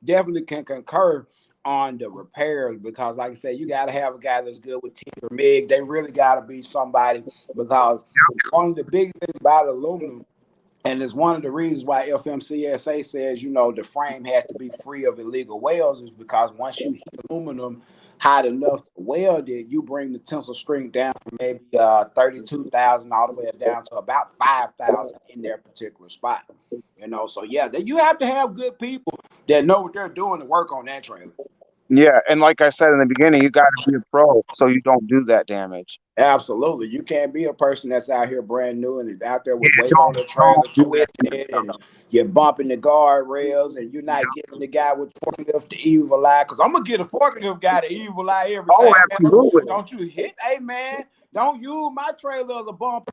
definitely can concur on the repairs because, like I said, you got to have a guy that's good with timber mig. They really got to be somebody because one of the big things about aluminum. And it's one of the reasons why FMCSA says, the frame has to be free of illegal welds is because once you heat aluminum hot enough to weld it, you bring the tensile strength down from maybe 32,000 all the way down to about 5,000 in their particular spot. So yeah, you have to have good people that know what they're doing to work on that trailer. yeah, and like I said in the beginning, you got to be a pro so you don't do that damage. Absolutely. You can't be a person that's out here brand new and is out there Yeah, with weight on the don't trailer, do that twisting kind of it, stuff. and you're bumping the guardrails, and you're not giving the guy with the forklift the evil eye. Because I'm going to get a forklift guy the evil eye every Oh, time. Man, absolutely. don't you hit, hey, man, don't use my trailer as a bumper.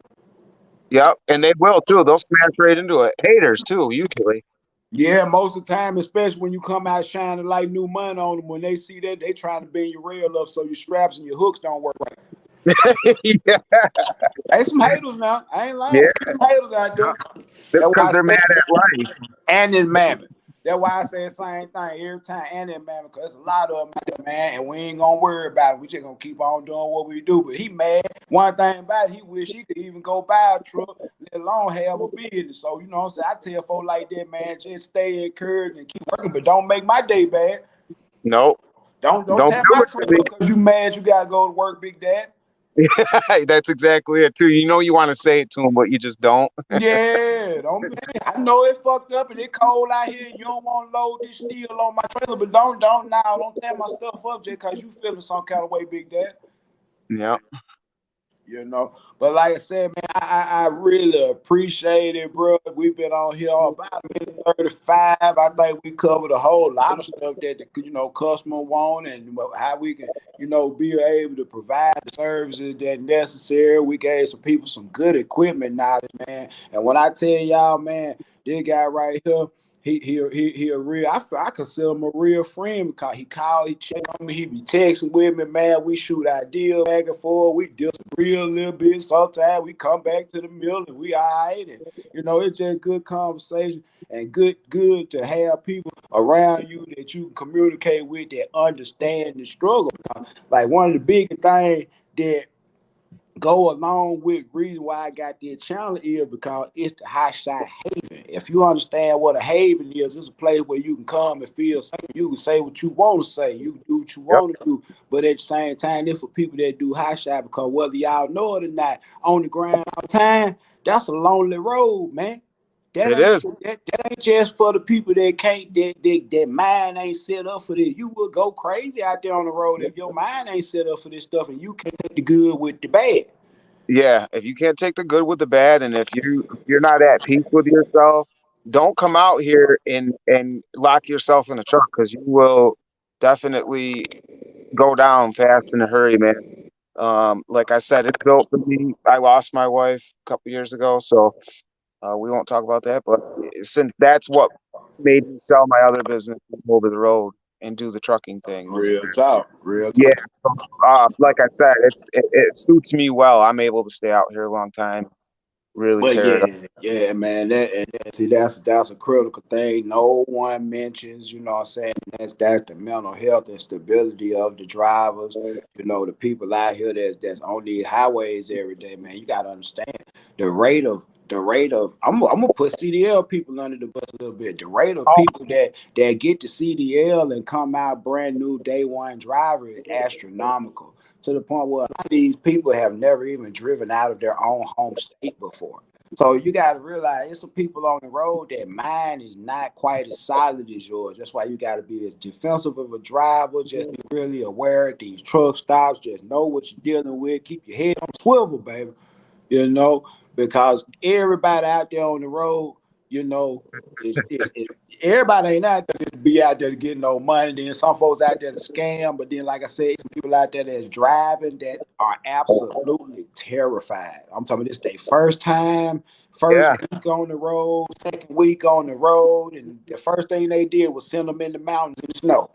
Yep, and they will too. They'll smash right into it. Haters too, usually. Yeah, most of the time, especially when you come out shining like new money on them, when they see that, they trying to bend your rail up so your straps and your hooks don't work right. Yeah, Hey, some haters now. I ain't lying. yeah, There's some haters out there. That's because why they're I mad say at life. and his mammoth. That's why I say the same thing every time and his mammoth, because there's a lot of them out there, man, and we ain't gonna worry about it. We just gonna keep on doing what we do. But he mad. One thing about it, he wish he could even go buy a truck, let alone have a business. So you know what I'm saying? I tell folks like that, man, just stay encouraged and keep working, but don't make my day bad. Nope, Don't don't tap do my it to me. trailer because you mad you gotta go to work, big dad. That's exactly it too. You know, you want to say it to them, but you just don't. Yeah, don't man. I know it fucked up and it cold out here. You don't want to load this steel on my trailer, but don't tear my stuff up just cause you feeling some kind of way, Big Dad. Yeah, You know. But like I said, man, I really appreciate it, bro. We've been on here all about a minute 35. I think we covered a whole lot of stuff that the customer want and how we can be able to provide the services that necessary. We gave some people some good equipment knowledge, man. And when I tell y'all, man, this guy right here. He a real. I consider him a real friend because he called, he check on me, he be texting with me, man. We shoot ideas back and forth. We disagree a little bit. Sometimes we come back to the middle and we all right. And it's just good conversation and good to have people around you that you can communicate with that understand the struggle. Like one of the biggest things that go along with reason why I got this channel is because it's the HotShot haven. If you understand what a haven is, it's a place where you can come and feel safe. You can say what you want to say. You can do what you yep, want to do. But at the same time, it's for people that do HotShot because whether y'all know it or not, on the ground all the time, that's a lonely road, man. That it ain't is. that ain't just for the people that can't that mind ain't set up for this. You will go crazy out there on the road if your mind ain't set up for this stuff and you can't take the good with the bad. Yeah, if you can't take the good with the bad, and if you're not at peace with yourself, don't come out here and lock yourself in a truck because you will definitely go down fast in a hurry, man. Like I said, it's built for me. I lost my wife a couple years ago, so we won't talk about that. But since that's what made me sell my other business and go over the road and do the trucking thing was Real talk, real yeah. talk. So, like I said, it suits me well. I'm able to stay out here a long time, really But tear it up. yeah, man. See, that's a critical thing. No one mentions, what I'm saying, that's the mental health and stability of the drivers. The people out here that's on these highways every day, man. You gotta understand the rate of I'm gonna put CDL people under the bus a little bit. The rate of Oh people that get to CDL and come out brand new day one driver is astronomical to the point where a lot of these people have never even driven out of their own home state before. So you got to realize it's some people on the road that mind is not quite as solid as yours. That's why you got to be as defensive of a driver. Just be really aware at these truck stops. Just know what you're dealing with. Keep your head on swivel, baby. You know, because everybody out there on the road, you know, is everybody ain't out there to be out there to get no money. Then some folks out there to scam, but then like I said, some people out there that's driving that are absolutely terrified. I'm talking this their first time, first yeah, week on the road, second week on the road, and the first thing they did was send them in the mountains in the snow,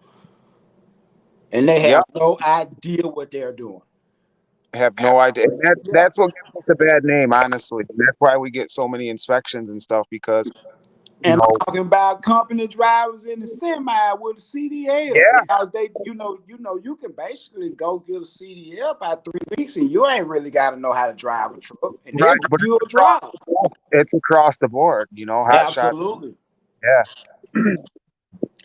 and they yeah. have no idea what they're doing. I have no idea. And Yeah. that's what gives us a bad name, honestly. And that's why we get so many inspections and stuff because you And I'm know, talking about company drivers in the semi with a CDL yeah, because they, you can basically go get a CDL by 3 weeks and you ain't really got to know how to drive a truck, and they'll right. give But you a drive. it's across the board. Hot shot. Absolutely. Yeah,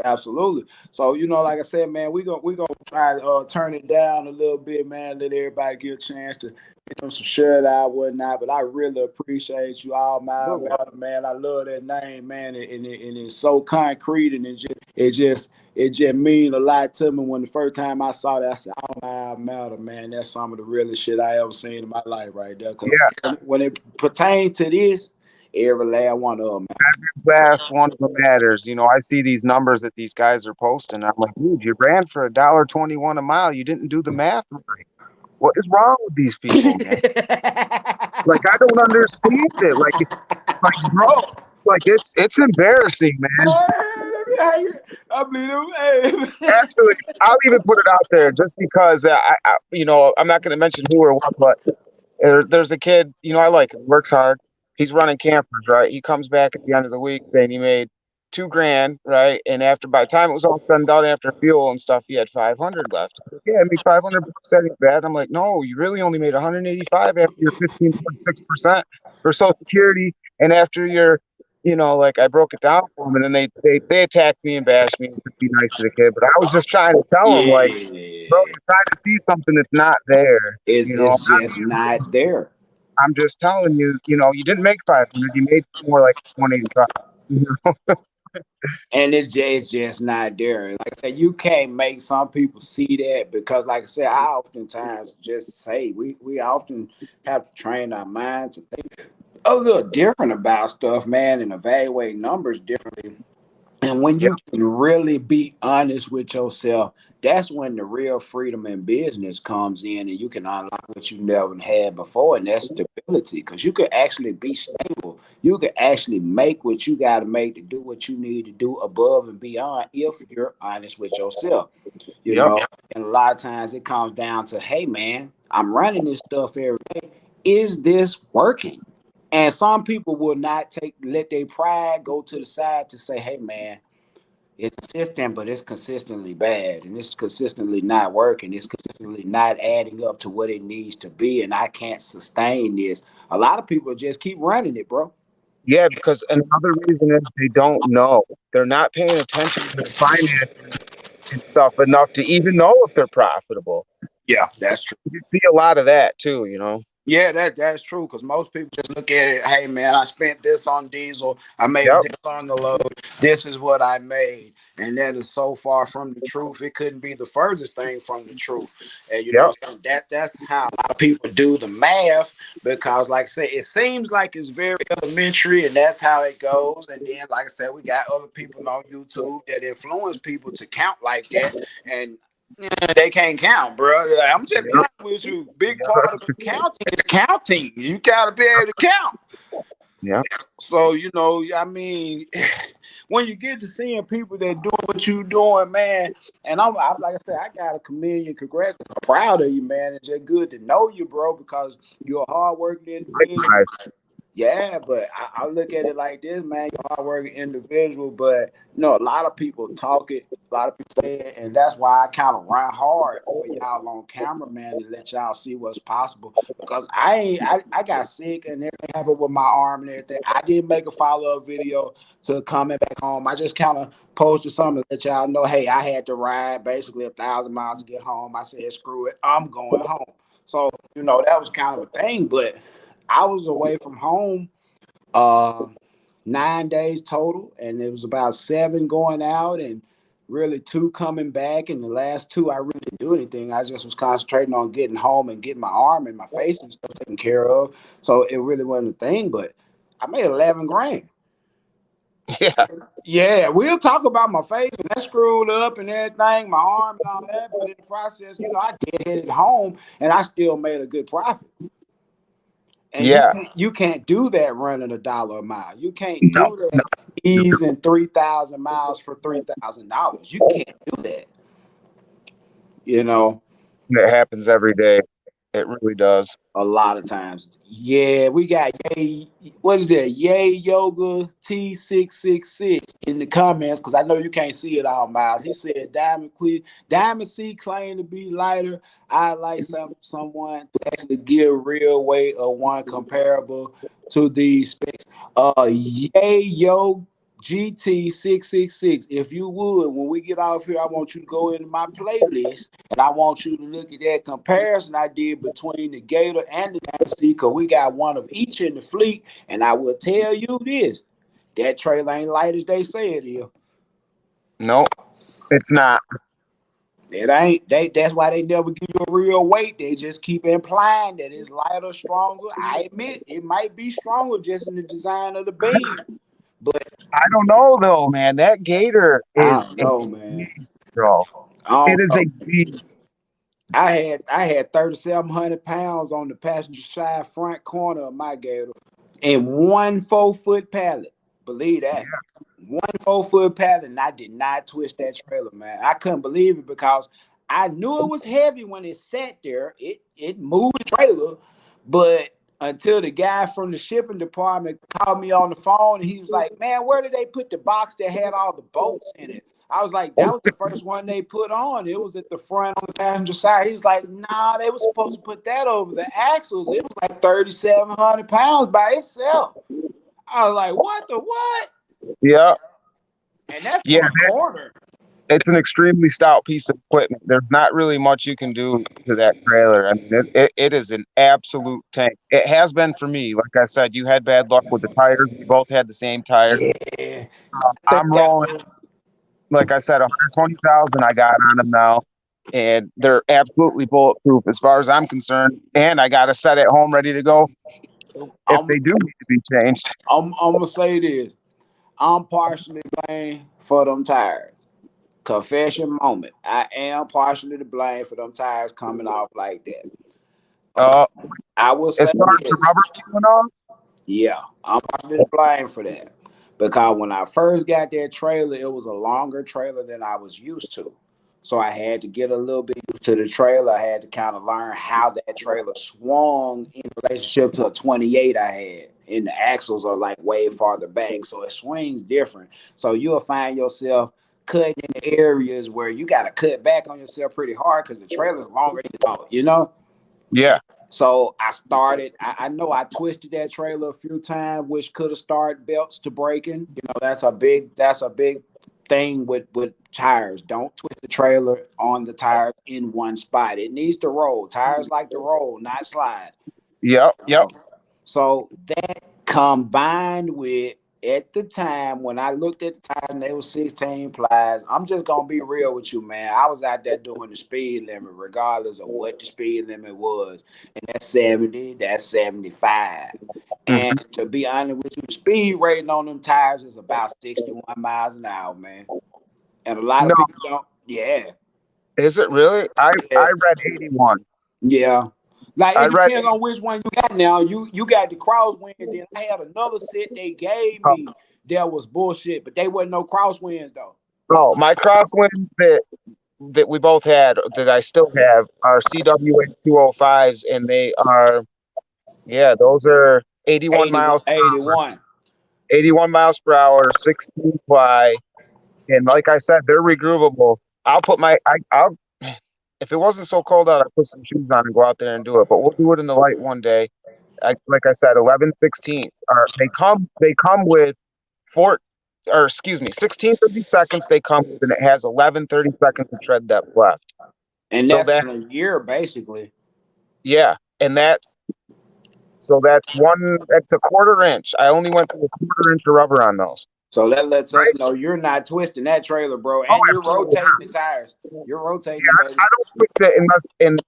Absolutely. So like I said, man, we gonna try to turn it down a little bit, man. Let everybody get a chance to get them some shirt out, whatnot. But I really appreciate you all, man. I love that name, man, and it's so concrete, and it just mean a lot to me. When the first time I saw that, I said, "Oh my matter, man, that's some of the realest shit I ever seen in my life, right there." Because yeah. when it pertains to this, every last one of them. Last one of them matters. I see these numbers that these guys are posting. I'm like, dude, you ran for $1.21 a mile. You didn't do the math right. What is wrong with these people, man? Like, I don't understand it. Like, bro, like it's embarrassing, man. I believe it. Actually, I'll even put it out there just because I'm not going to mention who or what, but there's a kid, I like him, works hard. He's running campers, right? He comes back at the end of the week, then he made 2 grand, right? And by the time it was all said and done, after fuel and stuff, he had 500 left. He's like, yeah, I made 500 bucks. That ain't bad. I'm like, no, you really only made 185 after your 15.6% for Social Security, and after your like I broke it down for them, and then they attacked me and bashed me and to be nice to the kid. But I was just trying to tell them, like, bro, Yeah, you're trying to see something that's not there. I'm it's not just being not rude. there. I'm just telling you, you didn't make 500. You made more like 185. It's just not there. Like I said, you can't make some people see that because, like I said, I oftentimes just say we often have to train our minds to think a little different about stuff, man, and evaluate numbers differently. And when Yeah, you can really be honest with yourself, that's when the real freedom in business comes in and you can unlock what you never had before, and that's stability. Because you could actually be stable. You could actually make what you got to make to do what you need to do above and beyond if you're honest with yourself. You yep, know, and a lot of times it comes down to, hey, man, I'm running this stuff every day. Is this working? And some people will not let their pride go to the side to say, hey, man, it's consistent, but it's consistently bad, and it's consistently not working. It's consistently not adding up to what it needs to be, and I can't sustain this. A lot of people just keep running it, bro. yeah. Because another reason is they don't know. They're not paying attention to the finances and stuff enough to even know if they're profitable. Yeah, that's true. You see a lot of that too. Yeah, that's true. Because most people just look at it. Hey, man, I spent this on diesel. I made Yep, this on the load. This is what I made, and that is so far from the truth. It couldn't be the furthest thing from the truth. And yep, so that's how a lot of people do the math. Because, like I said, it seems like it's very elementary, and that's how it goes. And then, like I said, we got other people on YouTube that influence people to count like that, and yeah, they can't count, bro. I'm just being yep, honest with you. Big part of counting is counting. You gotta be able to count. yep. So I mean, when you get to seeing people that doing what you doing, man, and I'm like I said, I gotta commend you, congrats, I'm proud of you, man. It's just good to know you, bro, because you're a hardworking individual. Likewise. Yeah, but I look at it like this, man. You're a hardworking individual, but a lot of people talk it, a lot of people say it, and that's why I kind of run hard for y'all on camera, man, to let y'all see what's possible. Because I got sick and everything happened with my arm and everything. I did make a follow-up video to coming back home. I just kind of posted something to let y'all know, hey, I had to ride basically 1,000 miles to get home. I said, screw it, I'm going home. So, that was kind of a thing, but I was away from home uh 9 days total, and it was about 7 going out and really 2 coming back. And the last 2, I really didn't do anything. I just was concentrating on getting home and getting my arm and my face and stuff taken care of. So it really wasn't a thing, but I made 11 grand. Yeah, Yeah, we'll talk about my face and that screwed up and everything, my arm and all that. But in the process, I did headed home and I still made a good profit. And you yeah. can't do that running $1 a mile. You can't No, do that easing 3,000 miles for $3,000. You can't do that. You know, it happens every day. It really does. a lot of times. Yeah, we got Yay. What is it? Yay Yoga T666 in the comments because I know you can't see it all, Miles. He said Diamond C claim to be lighter. I like someone to actually give real weight of one comparable to these specs. Yay Yo GT666. If you would, when we get off here, I want you to go into my playlist and I want you to look at that comparison I did between the Gator and the Dynasty because we got one of each in the fleet. And I will tell you this, that trailer ain't light as they say it is. No, it's not. It ain't. That's why they never give you a real weight. They just keep implying that it's lighter, stronger. I admit it might be stronger just in the design of the beam, but I don't know though, man. That gator I is don't a know, man. beast, bro. I It don't is a know. beast. I had 3,700 pounds on the passenger side front corner of my Gator and 1 4 foot pallet. Believe that. 1 4 foot pallet, and I did not twist that trailer, man. I couldn't believe it because I knew it was heavy when it sat there. It moved the trailer, but until the guy from the shipping department called me on the phone and he was like, "Man, where did they put the box that had all the bolts in it?" I was like, "That was the first one they put on. It was at the front on the passenger side." He was like, "Nah, they were supposed to put that over the axles. It was like 3,700 pounds by itself." I was like, what the what? Yeah, And that's yeah. on a corner. It's an extremely stout piece of equipment. There's not really much you can do to that trailer. I mean, it is an absolute tank. It has been for me. Like I said, you had bad luck with the tires. We both had the same tires. Yeah. They I'm got rolling, like I said, 120,000 I got on them now, and they're absolutely bulletproof as far as I'm concerned. And I got a set at home ready to go if I'm they do need to be changed. I'm gonna say this. I'm partially blamed for them tires. Confession moment. I am partially to blame for them tires coming off like that. Uh, I will say as far as the this. rubber peeling off, Yeah, I'm partially to blame for that. Because when I first got that trailer, it was a longer trailer than I was used to. So I had to get a little bit used to the trailer. I had to kind of learn how that trailer swung in relationship to a 28 I had. And the axles are like way farther back. So it swings different. So you'll find yourself cutting in the areas where you got to cut back on yourself pretty hard because the trailer's longer than you thought, you know? yeah, So I started. I know I twisted that trailer a few times, which could have started belts to breaking. You know, that's a big thing with tires. Don't twist the trailer on the tires in one spot. It needs to roll. Tires like to roll, not slide. yep, yep. So that combined with at the time when I looked at the tires and they were 16 plies, I'm just gonna be real with you, man. I was out there doing the speed limit, regardless of what the speed limit was. And that's 70, that's 75. And Mhm. to be honest with you, the speed rating on them tires is about 61 miles an hour, man. And a lot of No, people don't, yeah. is it really? I Yeah. read 81. Yeah. Like I it read. depends on which one you got now. You got the crosswind, then I had another set they gave Oh, me that was bullshit, but they wasn't no crosswinds though. oh, my crosswinds that we both had that I still have are CWA 205s, and they are, yeah, those are 81 81, miles per hour, 81. 81 miles per hour, 16 ply, and like I said, they're regroovable. I'll if it wasn't so cold out, I'd put some shoes on and go out there and do it. But we'll do it in the light one day. Like I said, 11/16. They come with four, or excuse me, 16 30 seconds they come with, and it has 11 30 seconds of tread depth left. And So that's that, in a year basically. yeah, and that's a quarter inch. I only went through a quarter inch of rubber on those. So that lets us Right? know you're not twisting that trailer, bro, Oh, and you're absolutely rotating not. the tires. You're rotating them, Yeah, baby. I don't twist it unless, and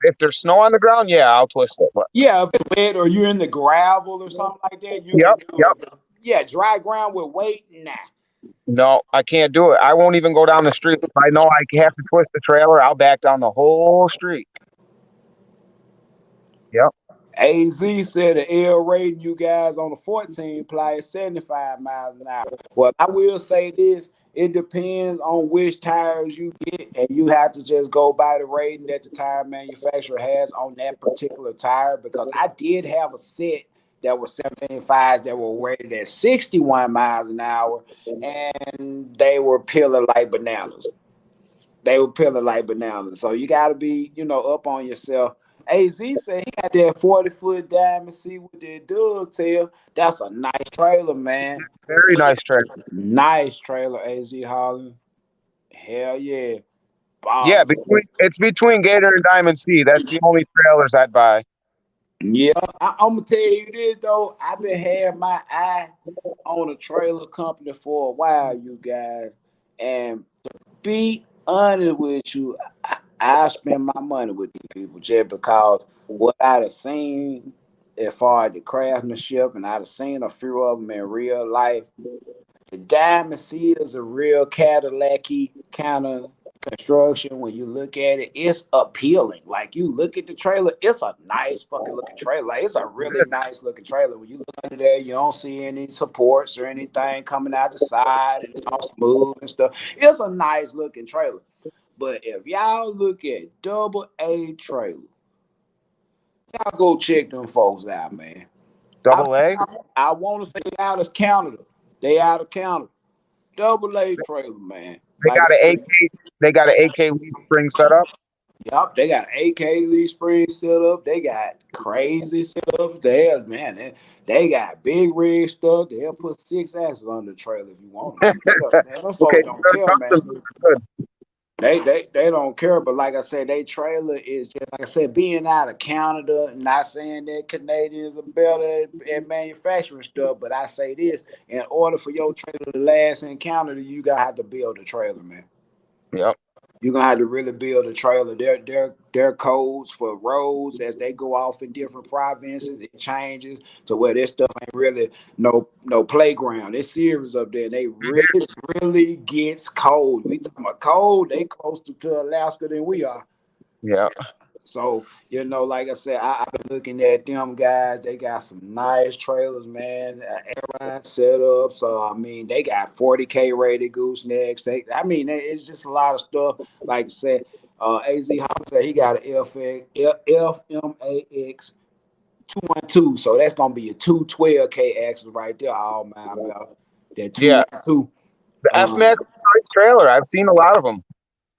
if there's snow on the ground, yeah, I'll twist it. But Yeah, if it's wet or you're in the gravel or something like that, you can yep, do yep. it. But yeah, dry ground with weight, nah. No, I can't do it. I won't even go down the street. If I know I have to twist the trailer, I'll back down the whole street. Yep. AZ said the L rating you guys on the 14 ply is 75 miles an hour. Well, I will say this. It depends on which tires you get, and you have to just go by the rating that the tire manufacturer has on that particular tire. Because I did have a set that was 17.5s that were rated at 61 miles an hour, and they were peeling like bananas. They were peeling like bananas. So you got to be, up on yourself. AZ said he got that 40-foot diamond C with that dovetail. That's a nice trailer, man. Very nice trailer. Nice trailer, AZ Holland. Hell yeah. Yeah, Baller. it's between Gator and Diamond C. That's the only trailers I'd buy. Yeah, I'm gonna tell you this though. I've been having my eye on a trailer company for a while, you guys. And be honest with you, I spend my money with these people just because what I'd have seen as far as the craftsmanship, and I'd have seen a few of them in real life. The Diamond C is a real Cadillac kind of construction. When you look at it, it's appealing. Like you look at the trailer, it's a nice fucking looking trailer. Like it's a really nice looking trailer. When you look under there, you don't see any supports or anything coming out the side, and it's all smooth and stuff. It's a nice looking trailer. But if y'all look at double A trailer, y'all go check them folks out, man. I, Double A. I want to say they out of Canada. They out of Canada. Double A trailer, man. They Like got I an said, AK. They got an AK leaf spring setup. Yup, they got AK leaf spring set up. They got crazy setups. They got big rig stuff. They'll put 6 axles on the trailer if you want them to. Them Okay, folks don't their care, man. customers are good. They don't care, but like I said, they trailer is just like I said, being out of Canada. Not saying that Canadians are better at manufacturing stuff, but I say this: in order for your trailer to last in Canada, you gotta have to build a trailer, man. Yep. You're gonna have to really build a trailer. Their codes for roads as they go off in different provinces, it changes to where this stuff ain't really no playground. It's serious up there. And they really gets cold. We talking about cold, they closer to Alaska than we are. Yeah. So, like I said, I've been looking at them guys. They got some nice trailers, man. Airline setups. So, I mean, they got 40K rated goosenecks. It's just a lot of stuff. Like I said, AZ Hop said he got an FMAX 212. So, that's going to be a 212K axle right there. Oh, man. That Yeah. 212. The F Max nice trailer. I've seen a lot of them.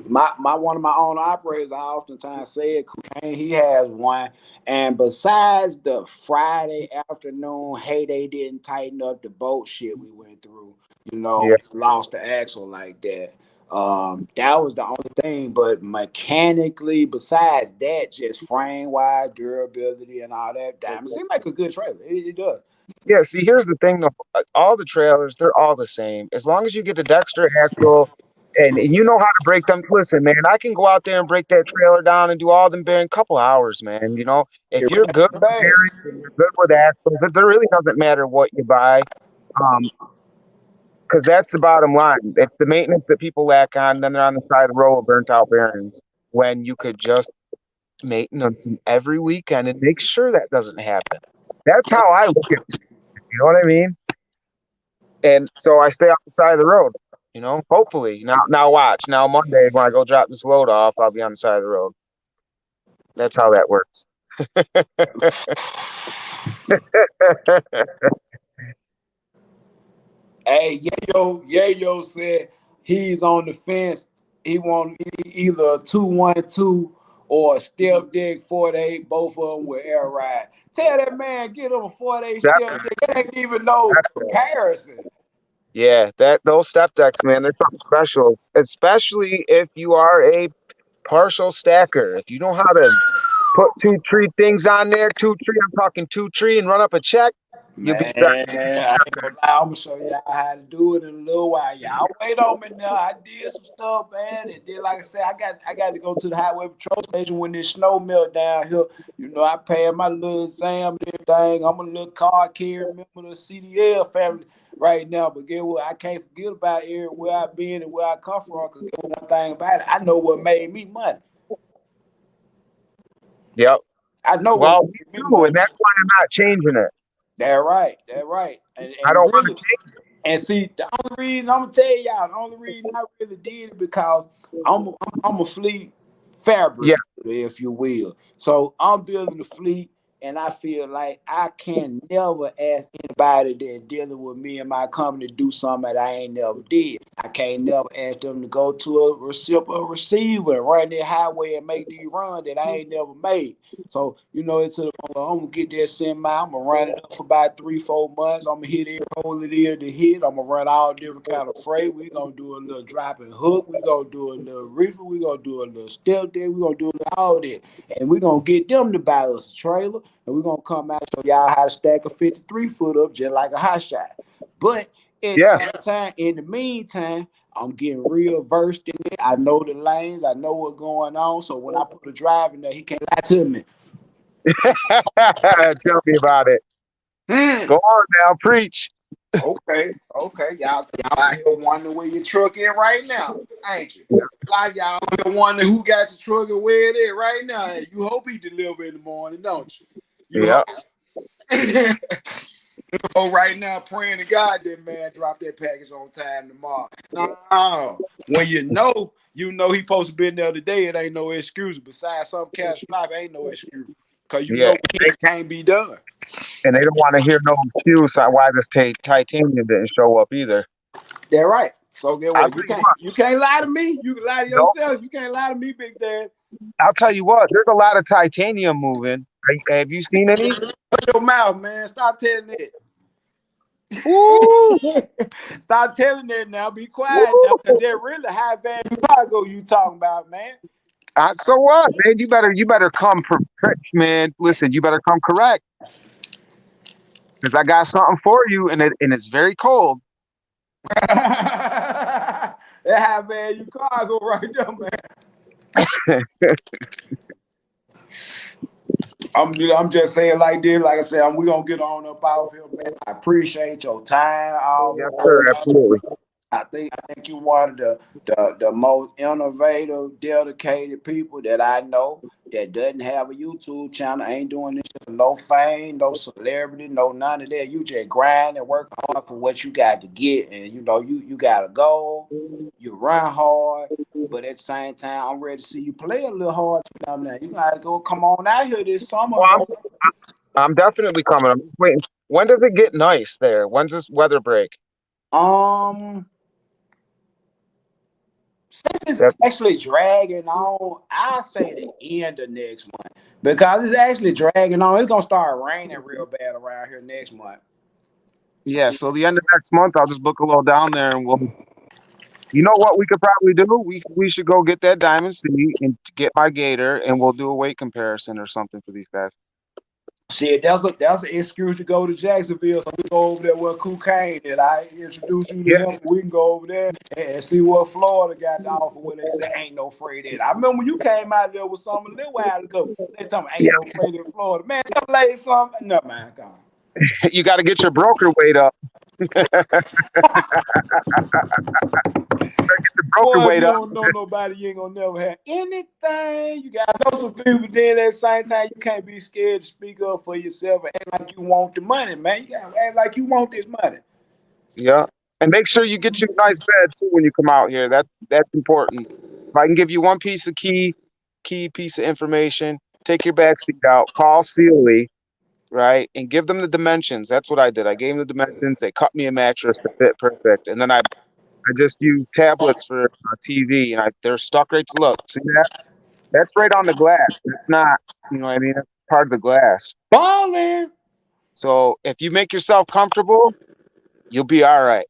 My one of my own operators, I oftentimes say it, Cocaine, he has one. And besides the Friday afternoon, hey, they didn't tighten up the bolt shit we went through, Yeah. lost the axle like that. That was the only thing, but mechanically, besides that, just frame wise, durability, and all that, damn, it seems like a good trailer. It does. Yeah. See, here's the thing though. All the trailers, they're all the same. As long as you get the Dexter axle and you know how to break them. Listen, man, I can go out there and break that trailer down and do all them bearing a couple hours, man. It If you're really good ain't with bad. bearings and you're good with axles, it really doesn't matter what you buy. Um, because that's the bottom line. It's the maintenance that people lack on. Then they're on the side of the road with burnt out bearings. When you could just maintenance them every weekend and make sure that doesn't happen. That's how I look at it. You know what I mean? And so I stay off the side of the road. Hopefully now watch now Monday when I go drop this load off, I'll be on the side of the road. That's how that works. Hey, Yayo said he's on the fence. He want either a 212 or a step deck 48, both of them with air ride. Tell that man, get him a 48 That, step deck. It ain't even no comparison. yeah, that those step decks, man, they're something special, especially if you are a partial stacker. If you know how to put two tree things on there, two tree, I'm talking two tree, and run up a check, you'll be Man, set. I ain't gonna lie. I'm gonna show y'all how to do it in a little while. Y'all wait on me now. I did some stuff, man. And then, like I said, I got to go to the highway patrol station when this snow melt down here. I paid my little exam and everything. I'm a little car carrier member of the CDL family right now. But get what? I can't forget about where I've been and where I come from. Cause get one thing about it, I know what made me money. Yep. I know what Well, me made me too, and money. that's why I'm not changing it. They're right. They're right. And I and don't want to really, change. and see, the only reason I'm gonna tell y'all, the only reason I really did it because I'm a fleet Yeah, fabricator, if you will. So I'm building the fleet, and I feel like I can never ask anybody that's dealing with me and my company to do something that I ain't never did. I can't never ask them to go to a receiver and run that highway and make these runs that I ain't never made. So, it's to the point where I'm gonna get that semi, I'm gonna run it up for about 3, 4 months. I'm gonna hit every hole it is to hit. I'm gonna run all different kind of freight. We're gonna do a little drop and hook, we're gonna do a little reefer, we're gonna do a little step there, we're gonna do all that. And we're gonna get them to buy us a trailer, and we're gonna come out and show y'all how to stack a 53 foot up just like a HotShot. But at the yeah. same time, in the meantime, I'm getting real versed in it. I know the lanes, I know what's going on. So when I put a drive in there, he can't lie to me. Tell me about it. Hmm. Go on now, preach. Okay. Y'all out here wondering where your truck is right now, ain't you? Yeah, A lot of y'all out here wondering who got your truck and where it is right now. You hope he deliver in the morning, don't you? You yeah, hope. So right now, praying to God that man drop that package on time tomorrow. No, when you know he supposed to be in there today. It ain't no excuse. Besides some catastrophic, ain't no excuse because yeah. it can't be done. And they don't want to hear no excuse on why this titanium didn't show up either. They're right. So get I'll what tell you you can't what. you can't lie to me. You can lie to No, yourself. You can't lie to me, Big Dad. I'll tell you what, there's a lot of titanium moving. Have you seen any? Shut your mouth, man. Stop telling it. Ooh, Stop telling it now. Be quiet now, cause ooh. they're really high value cargo you talking about, man. So what, man? You better come correct, man. Listen, you better come correct because I got something for you, and it's very cold. That high value cargo right there, man. I'm just saying like this, like I said, we gonna get on up out here, man. I appreciate your time, Yes, sir. always. Absolutely. I think you one of the most innovative, dedicated people that I know that doesn't have a YouTube channel, ain't doing this shit for no fame, no celebrity, no none of that. You just grind and work hard for what you got to get, and you got a goal, you run hard, but at the same time, I'm ready to see you play a little hard too now. You gotta go come on out here this summer Well, and I'm go. I'm definitely coming. I'm just waiting. When does it get nice there? When's this weather break? Um since it's That actually dragging on, I say the end of next month because it's actually dragging on. It's gonna start raining real bad around here next month. yeah. So the end of next month, I'll just book a little down there, and we'll. You know what we could probably do? We should go get that Diamond C and get my gator, and we'll do a weight comparison or something for these guys. Shit, that's an excuse to go to Jacksonville. So we go over there with cocaine, and I introduce you to Yeah, him. We can go over there and see what Florida got to offer. Where they say ain't no afraid in. I remember when you came out there with something a little while ago. They told me ain't no yeah. afraid in Florida. Man, tell me like something. No man, come on. You got to get your broker weight up. Get your broker Boy, if weight you up. don't know nobody, you ain't gonna never have anything. You gotta know some people. Then at the same time, you can't be scared to speak up for yourself and act like you want the money, man. You gotta act like you want this money. Yeah, and make sure you get you a nice bed too when you come out here. That's important. If I can give you one piece of key piece of information, take your back seat out, call Sealy, right, and give them the dimensions. That's what I did. I gave them the dimensions. They cut me a mattress to fit perfect, and then I just used tablets for TV, and they're stuck right to look. See that? That's right on the glass. That's not, you know what I mean? That's part of the glass. Balling. So if you make yourself comfortable, you'll be all right.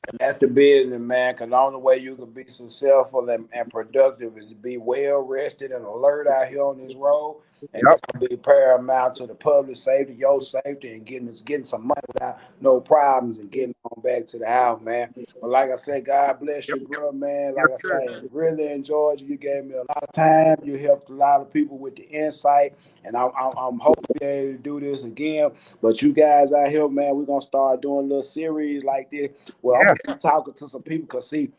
And that's the business, man. Because the only way you can be successful and productive is to be well rested and alert out here on this road. And Yep. that's gonna be paramount to the public safety, your safety, and getting some money without no problems and getting on back to the house, man. But like I said, God bless Yep. you, bro, man. Yes, Like I sir. said, really enjoyed you. You gave me a lot of time. You helped a lot of people with the insight, and I'm hoping to be able to do this again. But you guys out here, man, we're gonna start doing a little series like this. Well, I'm Yeah. gonna be talking to some people because see,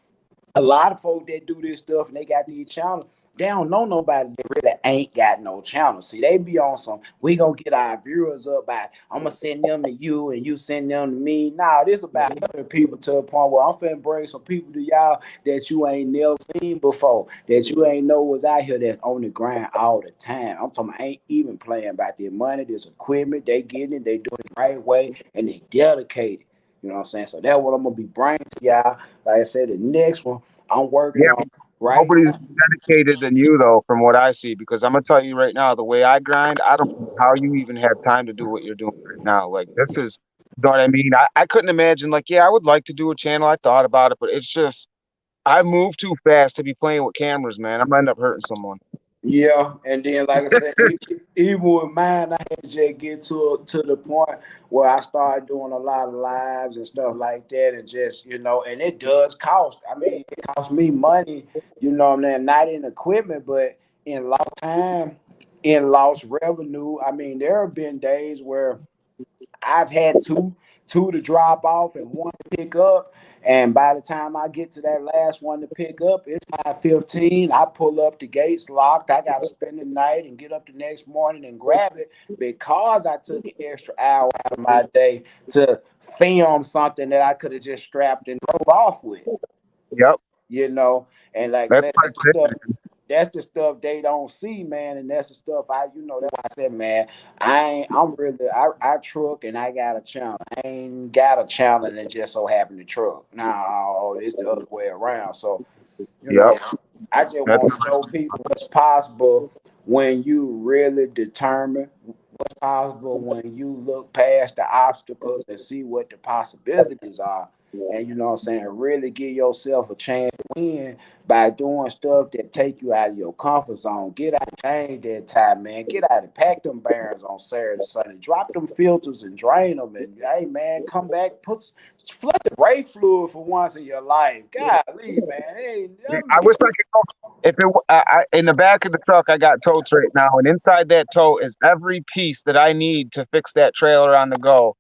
a lot of folks that do this stuff and they got these channels, they don't know nobody that really ain't got no channel. See, they be on some, we gonna get our viewers up by, I'm gonna send them to you and you send them to me. Nah, this about helping people to a point where I'm finna bring some people to y'all that you ain't never seen before, that you ain't know was out here that's on the grind all the time. I'm talking, I ain't even playing about their money, this equipment, they getting it, they doing it the right way, and they dedicated. You know what I'm saying? So that's what I'm gonna be bringing to y'all. Like I said, the next one I'm working Yeah. on right Nobody's now. more dedicated than you, though, from what I see. Because I'm gonna tell you right now, the way I grind, I don't know how you even have time to do what you're doing right now. Like this is, you know what I mean? I couldn't imagine. Like, yeah, I would like to do a channel. I thought about it, but it's just I move too fast to be playing with cameras, man. I'm gonna end up hurting someone. Yeah, and then like I said, even with mine, I had to just get to the point where I started doing a lot of lives and stuff like that, and just and it does cost. I mean, it costs me money. You know what I'm saying? Not in equipment, but in lost time, in lost revenue. I mean, there have been days where I've had two to drop off and one to pick up. And by the time I get to that last one to pick up, it's 5:15. I pull up, the gates locked. I gotta spend the night and get up the next morning and grab it because I took an extra hour out of my day to film something that I could have just strapped and drove off with. Yep, You know, and like I that's said, my thing. that's the stuff they don't see, man, and that's the stuff that's why I said, man, I truck and I got a channel. I ain't got a channel and just so happen to truck. Now it's the other way around. So, you Yep. know, I just That's want to show people what's possible when you really determine what's possible when you look past the obstacles and see what the possibilities are. And you know what I'm saying? Really give yourself a chance to win by doing stuff that take you out of your comfort zone. Get out of change that time, man. Get out and pack them bearings on Saturday, Sunday. Drop them filters and drain them. And hey, man, come back, flood the brake fluid for once in your life. Golly, man. Hey, I wish I could. If it in the back of the truck, I got totes right now, and inside that tote is every piece that I need to fix that trailer on the go,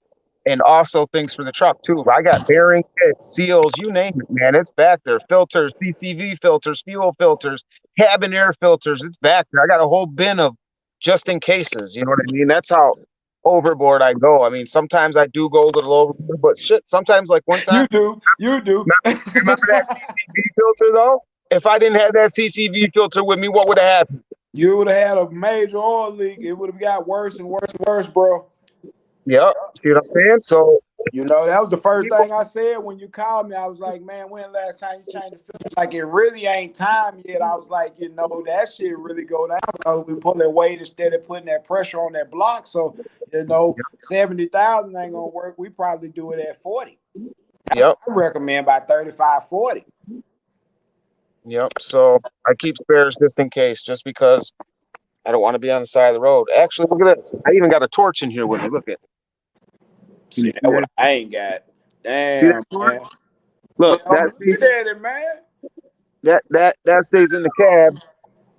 and also things for the truck too. I got bearing kits, seals, you name it, man. It's back there. Filters, CCV filters, fuel filters, cabin air filters. It's back there. I got a whole bin of just in cases. You know what I mean? That's how overboard I go. I mean, sometimes I do go a little overboard, but shit. Sometimes, like one time. you do. You do. Remember that CCV filter though? If I didn't have that CCV filter with me, what would have happened? You would have had a major oil leak. It would have got worse and worse and worse, bro. Yep. See what I'm saying? So You know, that was the first people, thing I said when you called me. I was like, man, when last time you changed the filter? Like, it really ain't time yet. I was like, you know, that shit really go down because we pulling weight instead of putting that pressure on that block. So, you know, 70,000 ain't going to work. We probably do it at 40. yep. I recommend by 35, 40. Yep. So I keep spares just in case, just because I don't want to be on the side of the road. Actually, look at this. I even got a torch in here with me. Look at. Can See, you that see what that? I ain't got. See that Damn, torch? man. Look, I'm looking at it, man. that stays in the cab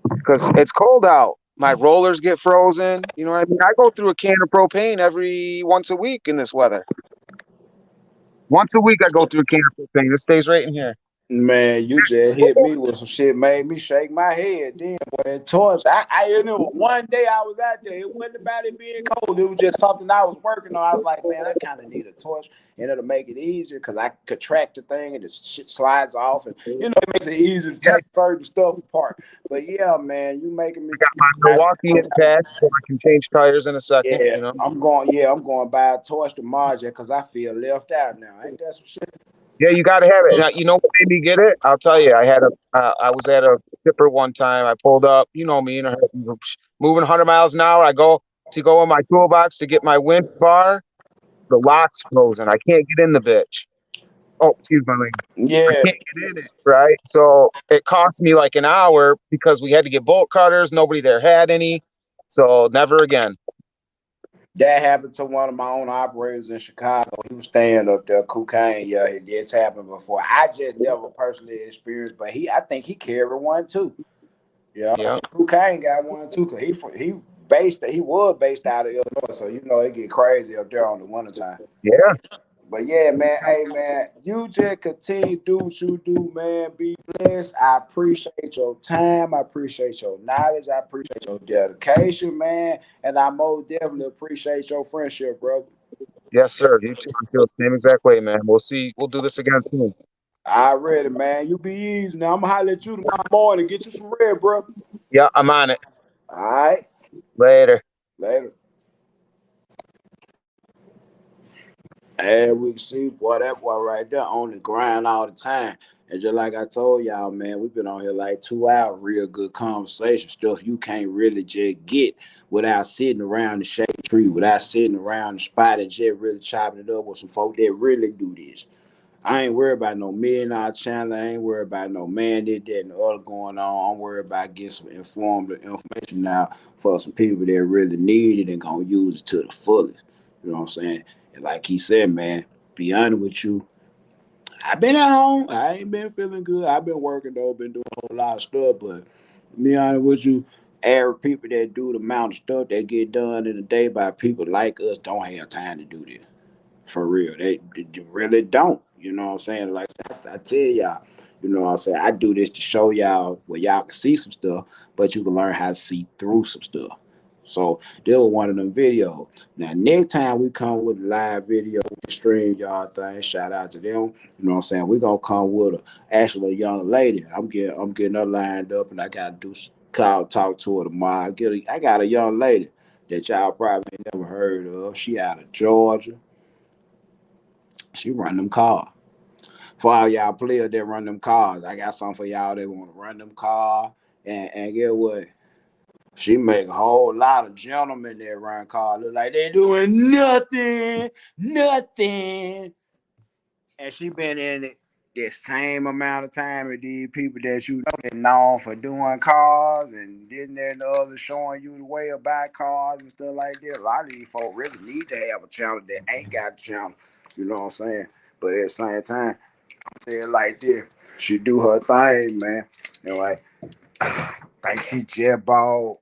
because it's cold out. My rollers get frozen. You know what I mean? I go through a can of propane every once a week in this weather. Once a week, I go through a can of propane. It stays right in here. Man, you just hit me with some shit, made me shake my head. Then, boy, that torch. You know, one day I was out there. It wasn't about it being cold. It was just something I was working on. I was like, man, I kind of need a torch, and it'll make it easier because I contract the thing and the shit slides off, and you know, it makes it easier to Yeah, take certain stuff apart. But yeah, man, you making me. my Milwaukee intact, so I can change tires in a second. Yeah, You know. I'm going. Yeah, I'm going to buy a torch tomorrow just because I feel left out now. Ain't that some shit? Yeah, you got to have it. Now, you know what made me get it? I'll tell you. I was at a tipper one time. I pulled up. You know me, moving 100 miles an hour. I go in my toolbox to get my winch bar. The lock's frozen. I can't get in the bitch. Oh, excuse my language. I Yeah. can't get in it. Right. So it cost me like an hour because we had to get bolt cutters. Nobody there had any. So never again. That happened to one of my own operators in Chicago. He was staying up there, cocaine. Yeah, it's happened before. I just never personally experienced, but I think he carried one too. Yeah, Yeah. cocaine got one too. Cause he was based out of Illinois, so you know it get crazy up there on the wintertime. Yeah. But yeah, man, hey man, you just continue to do what you do, man. Be blessed. I appreciate your time. I appreciate your knowledge. I appreciate your dedication, man. And I most definitely appreciate your friendship, bro. Yes, sir. You too. I feel the same exact way, man. We'll see. We'll do this again soon. I ready, man. You be easy now. I'm gonna holler at you tomorrow morning. Get you some red, bro. Yeah, I'm on it. All right. Later. Later. And we can see, boy, that boy right there on the grind all the time. And just like I told y'all, man, we've been on here like 2 hours, real good conversation, stuff you can't really just get without sitting around the shade tree, without sitting around the spot and just really chopping it up with some folk that really do this. I ain't worried about no $1 million channel. I ain't worried about no man did that and the other going on. I'm worried about getting some informed information now for some people that really need it and gonna use it to the fullest. You know what I'm saying? And like he said, man, be honest with you. I've been at home. I ain't been feeling good. I've been working though, been doing a whole lot of stuff, but to be honest with you, average people that do the amount of stuff that get done in a day by people like us don't have time to do this. For real. They really don't. You know what I'm saying? Like I tell y'all, you know what I'm saying? I do this to show y'all where y'all can see some stuff, but you can learn how to see through some stuff. So they were one of them videos. Now next time we come with a live video, stream y'all thing, shout out to them. You know what I'm saying? We're gonna come with actually a young lady. I'm getting her lined up and I gotta do call talk to her tomorrow. I got a young lady that y'all probably ain't never heard of. She out of Georgia. She run them cars. For all y'all players that run them cars, I got something for y'all that want to run them cars. And get what? She make a whole lot of gentlemen that run cars look like they doing nothing, nothing. And she been in it the same amount of time as these people that you know that known for doing cars and this and that and the other, showing you the way about cars and stuff like that. A lot of these folk really need to have a channel that ain't got a channel. You know what I'm saying? But at the same time, I'm saying like this, she do her thing, man. You know, like think she just bought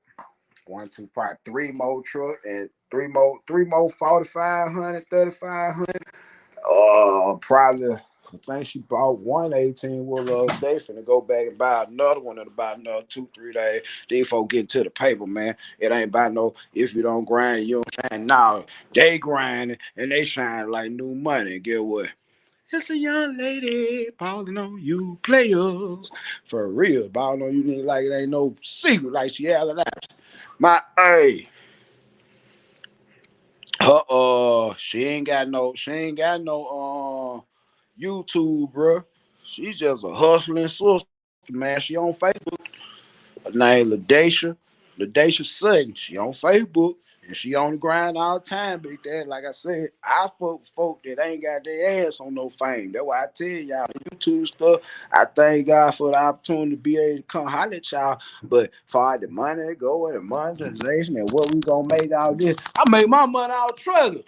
one, two, probably three more truck and three more 4,500, 3,500. Probably. I think she bought one 18 wheeler a day. Finna go back and buy another one in about another 2, 3 days. These folks get to the paper, man. It ain't about no if you don't grind, you don't shine. Now they grind and they shine like new money. Get what? It's a young lady balling on you players. For real, balling on you niggas like it ain't no secret, like she yelling out. My hey, she ain't got no YouTube, bro. She's just a hustling sister, man. She on Facebook. Her name Ladasha Sutton. She on Facebook. And she on the grind all the time, big dad. Like I said, I folk that ain't got their ass on no fame. That's why I tell y'all the YouTube stuff. I thank God for the opportunity to be able to come holler at y'all. But for the money go and the monetization and what we gonna make out this, I make my money out trucking.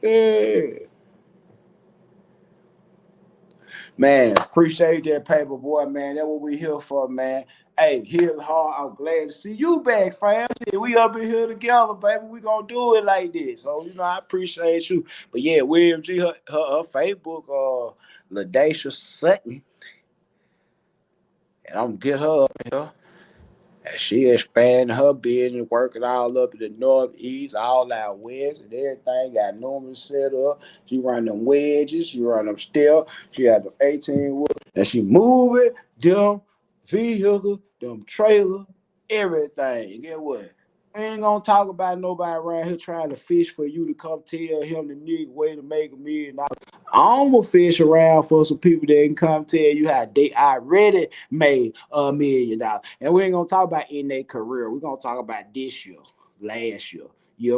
Yeah. Man, appreciate that paper boy, man. That's what we here for, man. Hey, heal hard. I'm glad to see you back, fam. We up in here together, baby. We gonna do it like this. So, I appreciate you. But yeah, William G, her Facebook, Ladasha Sutton, and I'm gonna get her up here. And she expanding her business, working all up in the northeast, all out west, and everything. Got numbers set up. She run them wedges, she run them steel. She had them 18 wheels, and she moving them vehicle, them trailer, everything. Get what? We ain't gonna talk about nobody around here trying to fish for you to come tell him the nigga way to make $1 million. I'm gonna fish around for some people that can come tell you how they already made $1 million. And we ain't gonna talk about in their career. We're gonna talk about this year, last year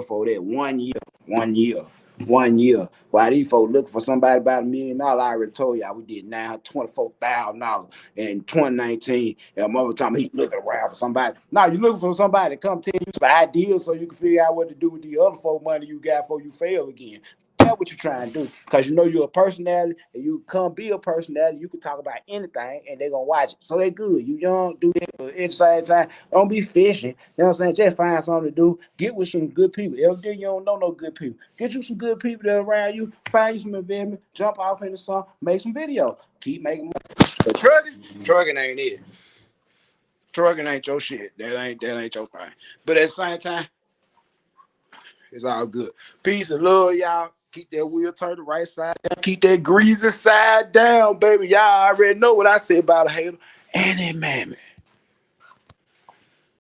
for that 1 year, 1 year. 1 year. While these folks looking for somebody about $1 million, I already told y'all we did $924,000 in 2019. And mother told me he looking around for somebody. Now you looking for somebody to come tell you some ideas so you can figure out what to do with the other folk money you got before you fail again. That's what you're trying to do. Because you know you're a personality and you come be a personality, you can talk about anything and they're gonna watch it. So they good. You young, do that, but at the same time, don't be fishing. You know what I'm saying? Just find something to do. Get with some good people. Every day you don't know no good people. Get you some good people that are around you, find you some investment, jump off into some, make some video. Keep making money. But trucking ain't it. Trucking ain't your shit. That ain't your thing. But at the same time, it's all good. Peace and love, y'all. Keep that wheel turned the right side down. Keep that greasy side down, baby. Y'all already know what I say about a hater and that mammy.